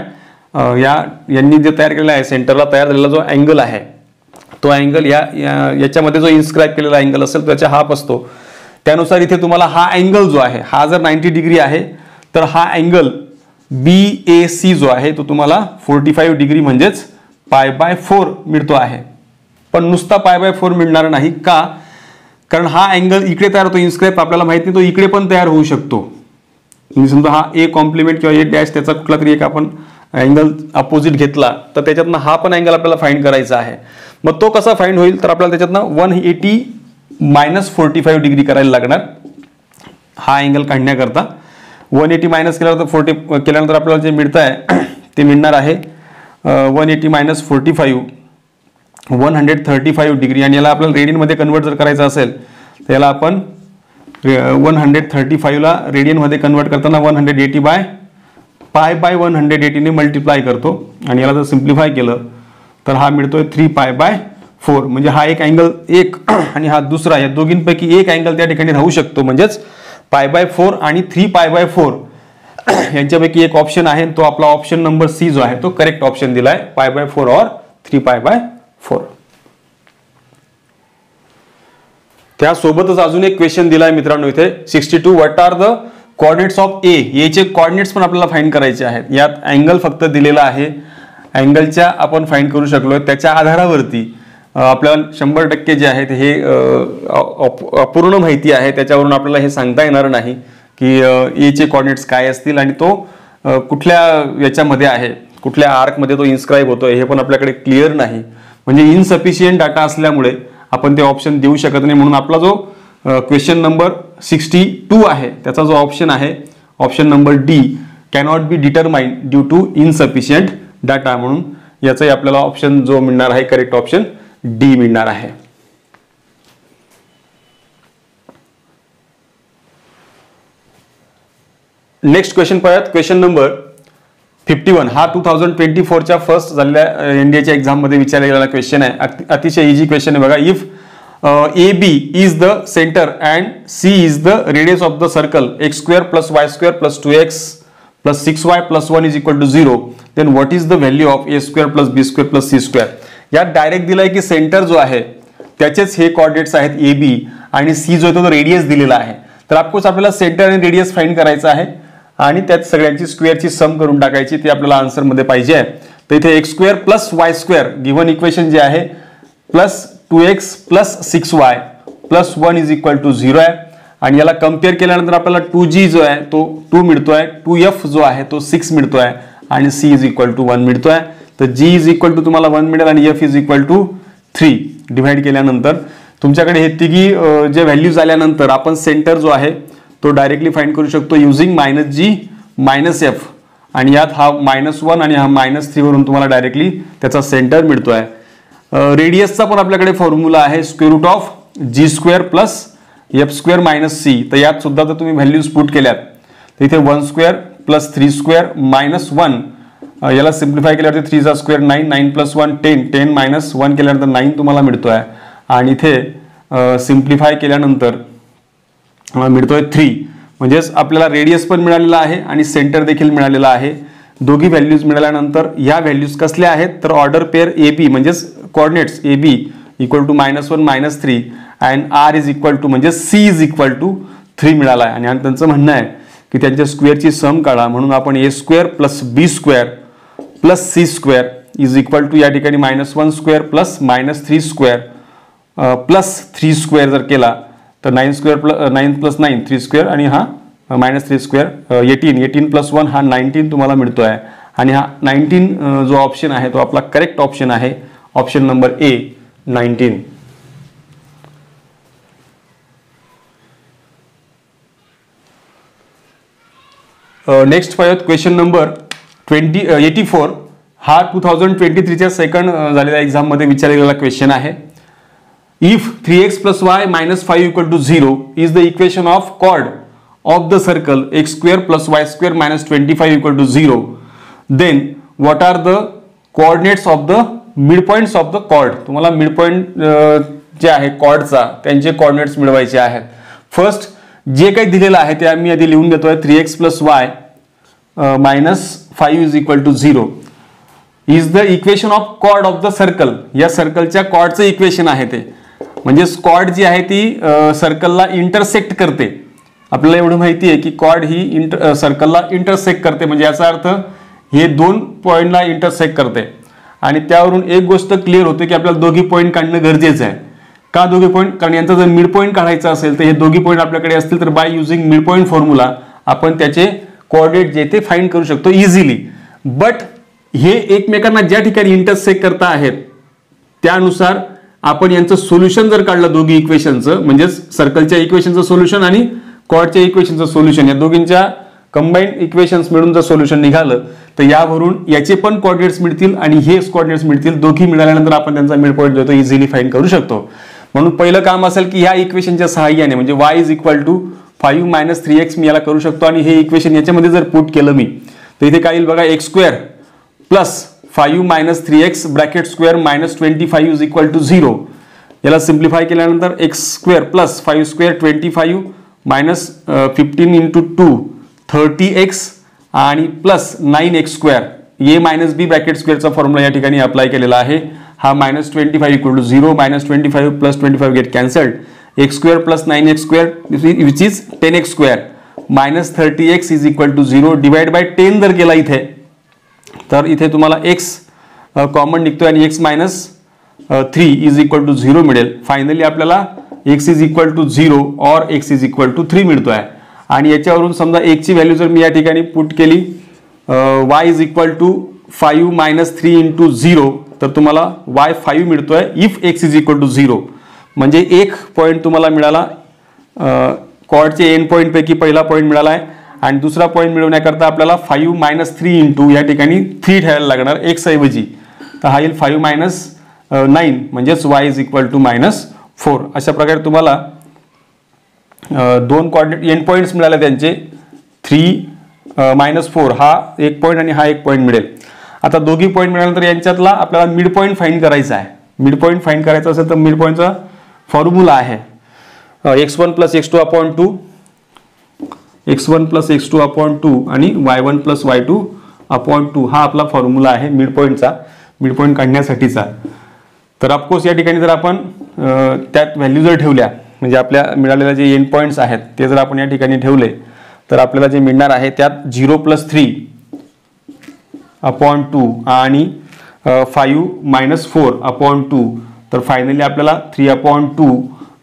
यांनी जे तयार केलेला आहे सेंटरला तयार झालेला जो अँगल आहे तो अँगल याच्यामध्ये जो इन्स्क्राइब केलेला अँगल असेल त्याच्या हाफ असतो. त्यानुसार इथे तुम्हाला हा अँगल जो आहे हा जर 90 डिग्री आहे तर हा अँगल BAC जो आहे तो तुम्हाला 45 डिग्री म्हणजेच π/4 मिळतो आहे. पण नुसता π/4 मिळणार नाही का, कारण हा अँगल इकडे तयार होतो इन्स्क्राईब आपल्याला माहित नाही, तो इकडे पण तयार होऊ शकतो. म्हणजे समजा हा ए कॉम्प्लिमेंट किंवा ए डॅश त्याचा कुठला तरी एक आपण अँगल अपोजिट घेतला तर त्याच्यातनं हा पण अँगल आपल्याला फाइंड करायचा आहे. मग तो कसा फाइंड होईल तर आपल्याला त्याच्यातनं 180 - 45 डिग्री करायला लागणार हा अँगल काढण्याकरता. 180 मायनस केल्यानंतर 40 केल्यानंतर आपल्याला जे मिळतं आहे ते मिळणार आहे 180 - 45 135 डिग्री. आणि याला आपल्याला रेडियनमध्ये कन्वर्ट जर करायचं असेल तर याला आपण 135 ला रेडियनमध्ये कन्वर्ट करताना 180 बाय π/180 ने मल्टिप्लाय करतो आणि याला जर सिम्प्लिफाय केलं तर हा मिळतोय 3π/4. म्हणजे हा एक अँगल एक आणि हा दुसरा, या दोघींपैकी एक अँगल त्या ठिकाणी राहू शकतो. म्हणजेच π/4 आणि 3π/4 यांच्यापैकी एक ऑप्शन आहे, तो आपला ऑप्शन नंबर सी जो आहे तो करेक्ट ऑप्शन दिलाय, π/4 और 3π/4. त्यासोबतच अजून एक क्वेश्चन दिलाय मित्रांनो इथे 62. What are the coordinates of A चे कोऑर्डिनेट्स पण आपल्याला फाइंड करायचे आहेत. यात अँगल फक्त दिलेला आहे, अँगलच्या आपण फाइंड करू शकलो, त्याच्या आधारावरती आपल्याला 100% जे आहे हे अपूर्ण माहिती आहे, त्याच्यावरून आपल्याला हे सांगता येणार नाही की ए चे कोऑर्डिनेट्स काय असतील आणि तो कुठल्या याच्यामध्ये आहे, कुठल्या आर्कमध्ये तो इन्स्क्राईब होतोय हे पण आपल्याकडे क्लिअर नाही. म्हणजे इनसफिशियंट डाटा असल्यामुळे आपण ते ऑप्शन देऊ शकत नाही. म्हणून आपला जो क्वेश्चन नंबर 62 आहे त्याचा जो ऑप्शन आहे option number D cannot be determined due to insufficient data, म्हणून याचाही आपल्याला ऑप्शन जो मिळणार आहे करेक्ट ऑप्शन डी मिळणार आहे. नेक्स्ट क्वेश्चन पाहूयात. क्वेश्चन नंबर 51 हा 2024च्या फर्स्ट झालेल्या एनडीएच्या एक्झाम मध्ये विचारला गेलेला क्वेश्चन आहे. अतिशय इझी क्वेश्चन आहे बघा. If AB is the center and C is the radius of the circle x² + y² + 2x + 6y + 1 is equal to 0, then what is the value of a² + b² + c². यात direct दिलाय की centre जो आहे त्याचेच हे coordinates आहेत AB आणि C जो आहे तो रेडियस दिलेला आहे. तर ऑफकोर्स आपल्याला सेंटर आणि रेडियस फाइंड करायचं आहे आणि त्यात सगळ्यांची स्क्वेअरची सम करून टाकायची, ती आपल्याला आन्सर मध्ये पाहिजे आहे. तर इथे x² + y² गिव्हन इक्वेशन जे आहे plus 2x + 6y + 1 is equal to 0 आहे. आणि याला कम्पेअर केल्यानंतर आपल्याला 2g जो आहे तो 2 मिळतोय, 2f जो आहे तो 6 मिळतोय आणि c is equal to 1 मिळतोय. तर g is equal to तुम्हाला 1 मिळेल आणि f is equal to 3. Divide केल्यानंतर तुमच्याकडे हे तिघी जे व्हॅल्यूज आल्यानंतर आपण सेंटर जो आहे तो डायरेक्टली फाइंड करू शकतो युजिंग -g - f. आणि यात हा -1 आणि हा -3 वरून तुम्हाला डायरेक्टली त्याचा सेंटर मिळतोय. रेडियसचा पण आपल्याकडे फॉर्म्युला आहे √g² + f² - c. तर यात सुद्धा जर तुम्ही व्हॅल्यूज पुट केल्यात तर इथे 1² + 3² - 1 याला सिम्प्लिफाय केल्यावर 3 * 9 9 + 1 10 10 - 1 केल्यानंतर 9 तुम्हाला मिळतोय आणि इथे सिम्प्लिफाय केल्यानंतर मिळतोय 3. म्हणजेच आपल्याला रेडियस पण मिळालेला आहे आणि सेंटर देखील मिळालेला आहे. दोघी व्हॅल्यूज मिळाल्यानंतर या व्हॅल्यूज कसल्या आहेत तर ऑर्डर पेअर AB म्हणजेच coordinates AB equal to -1 - 3 and R is equal to म्हणजे C इज इक्वल टू 3 मिळाला आहे. आणि त्यांचं म्हणणं आहे की त्यांच्या स्क्वेअरची सम काढा, म्हणून आपण a² + b² + c² is equal to या ठिकाणी -1² + -3² +3² जर केला तर 9² + 9 + 9 3² आणि हा -3² 18 18 + 1 हा 19 तुम्हाला मिळतो आहे. आणि हा 19 जो ऑप्शन आहे तो आपला करेक्ट ऑप्शन आहे, ऑप्शन नंबर ए 19. नेक्स्ट पाहूयात क्वेश्चन नंबर 84 हा 2023च्या सेकंड झालेल्या एक्झाम मध्ये विचारलेला क्वेश्चन आहे. If 3x + y - 5 = 0 is the equation of chord of the circle x² + y² - 25 = 0, then what are the coordinates of the midpoints of the chord. तुम्हाला midpoint जे आहे chordचा त्यांचे कोऑर्डिनेट्स मिळवायचे आहेत. फर्स्ट जे काही दिलेलं आहे ते आम्ही आधी लिहून घेतोय 3x + y - 5 = 0 is the equation of chord of the circle. या सर्कलच्या chordचं इक्वेशन आहे ते, म्हणजे कॉर्ड जी आहे ती सर्कलला इंटरसेक्ट करते. आपल्याला एवढं माहिती आहे की कॉर्ड ही सर्कलला इंटरसेक्ट करते, म्हणजे याचा अर्थ हे दोन पॉइंटला इंटरसेक्ट करते. आणि त्यावरून एक गोष्ट क्लिअर होते की आपल्याला दोघी पॉईंट काढणं गरजेचं आहे. का दोघी पॉईंट? कारण यांचा जर मिड पॉईंट काढायचा असेल तर हे दोघी पॉईंट आपल्याकडे असतील तर by using mid point formula आपण त्याचे कोऑर्डिनेट जे ते फाइंड करू शकतो इझिली. बट हे एकमेकांना ज्या ठिकाणी इंटरसेक्ट करता आहेत त्यानुसार आपण यांचं सोल्युशन जर काढलं दोघी इक्वेशनचं, म्हणजेच सर्कलच्या इक्वेशनचं सोल्युशन आणि कॉर्डच्या इक्वेशनचं सोल्युशन, या दोघींच्या कंबाईंड इक्वेशन्स मिळून जर सोल्युशन निघालं तर यावरून याचे पण कोऑर्डिनेट्स मिळतील आणि हे कोऑर्डिनेट्स मिळतील. दोघी मिळाल्यानंतर आपण त्यांचा मिड पॉईंट जो तो इझिली फाइंड करू शकतो. म्हणून पहिलं काम असेल की ह्या इक्वेशनच्या सहाय्याने म्हणजे y is equal to 5 - 3x मी याला करू शकतो आणि हे इक्वेशन याच्यामध्ये जर पुट केलं मी तर इथे काय येईल बघा, x² plus 5 - 3x bracket square -25 is equal to 0. याला सिम्प्लिफाय केल्यानंतर x² plus 5² 25 minus 15 into 2 30x आणि plus 9x². A minus B bracket स्क्वेअरचा फॉर्म्युला या ठिकाणी अप्लाय केलेला आहे. हा -25 equal to 0 -25 plus 25 get cancelled. x² plus 9x² which is 10x² minus 30x is equal to 0 divide by 10 जर केला इथे तर इथे तुम्हाला x कॉमन निघतोय आणि x minus 3 is equal to 0 मिळेल. फायनली आपल्याला x इज इक्वल टू 0 और x इज इक्वल टू 3 मिळतोय. आणि याच्यावरून समजा x ची व्हॅल्यू जर मी या ठिकाणी पुट केली y is equal to 5 - 3 into 0 तर तुम्हाला y 5 मिळतोय if x is equal to 0. म्हणजे एक पॉईंट तुम्हाला मिळाला, कॉर्डचे एंड पॉईंट पैकी पहिला पॉईंट मिळाला आहे. आणि दुसरा पॉईंट मिळवण्याकरता आपल्याला 5 - 3 इंटू या ठिकाणी 3 ठेवायला लागणार x ऐवजी. तर हा येईल 5 - 9 म्हणजेच y इज इक्वल टू -4. अशा प्रकारे तुम्हाला दोन कोऑर्डिनेट एंड पॉईंट्स मिळाले त्यांचे 3 - 4 हा एक पॉईंट आणि हा एक पॉईंट मिळेल. आता दोघी पॉईंट मिळाल्यानंतर यांच्यातला आपल्याला मिड पॉईंट फाइंड करायचा आहे. मिड पॉईंट फाइंड करायचा असेल तर मिड पॉईंटचा फॉर्म्युला आहे x1 + x2 upon 2 x1 + x2 upon 2 आणि y1 + y2 अपॉन 2 हा आपला फॉर्म्युला आहे मिड पॉईंटचा, मिड पॉईंट काढण्यासाठीचा. तर ऑफकोर्स या ठिकाणी जर आपण त्यात व्हॅल्यू जर ठेवल्या म्हणजे आपल्या मिळालेल्या जे एंड पॉईंट्स आहेत ते जर आपण या ठिकाणी ठेवले तर आपल्याला जे मिळणार आहे त्यात 0 + 3 अपॉन 2 आणि 5 - 4 अपॉन 2. तर फायनली आपल्याला 3 अपॉन 2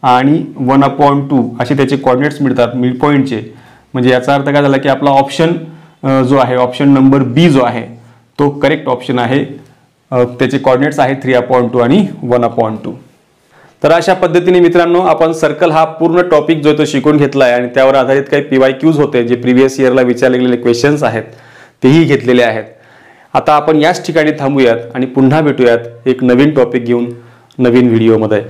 आणि 1 अपॉन 2 असे त्याचे कोऑर्डिनेट्स मिळतात मिड पॉईंटचे. म्हणजे याचा अर्थ काय झाला की आपला ऑप्शन जो आहे ऑप्शन नंबर बी जो आहे तो करेक्ट ऑप्शन आहे. त्याचे कोऑर्डिनेट्स आहेत 3 अपॉन 2 आणि 1 अपॉन 2. तर अशा पद्धतीने मित्रांनो आपण सर्कल हा पूर्ण टॉपिक जो तो शिकून घेतला आहे आणि त्यावर आधारित काही PYQs होते जे प्रिव्हियस इयरला विचारले गेलेले क्वेश्चन्स आहेत तेही घेतलेले आहेत. आता आपण याच ठिकाणी थांबूयात आणि पुन्हा भेटूयात एक नवीन टॉपिक घेऊन नवीन व्हिडिओमध्ये.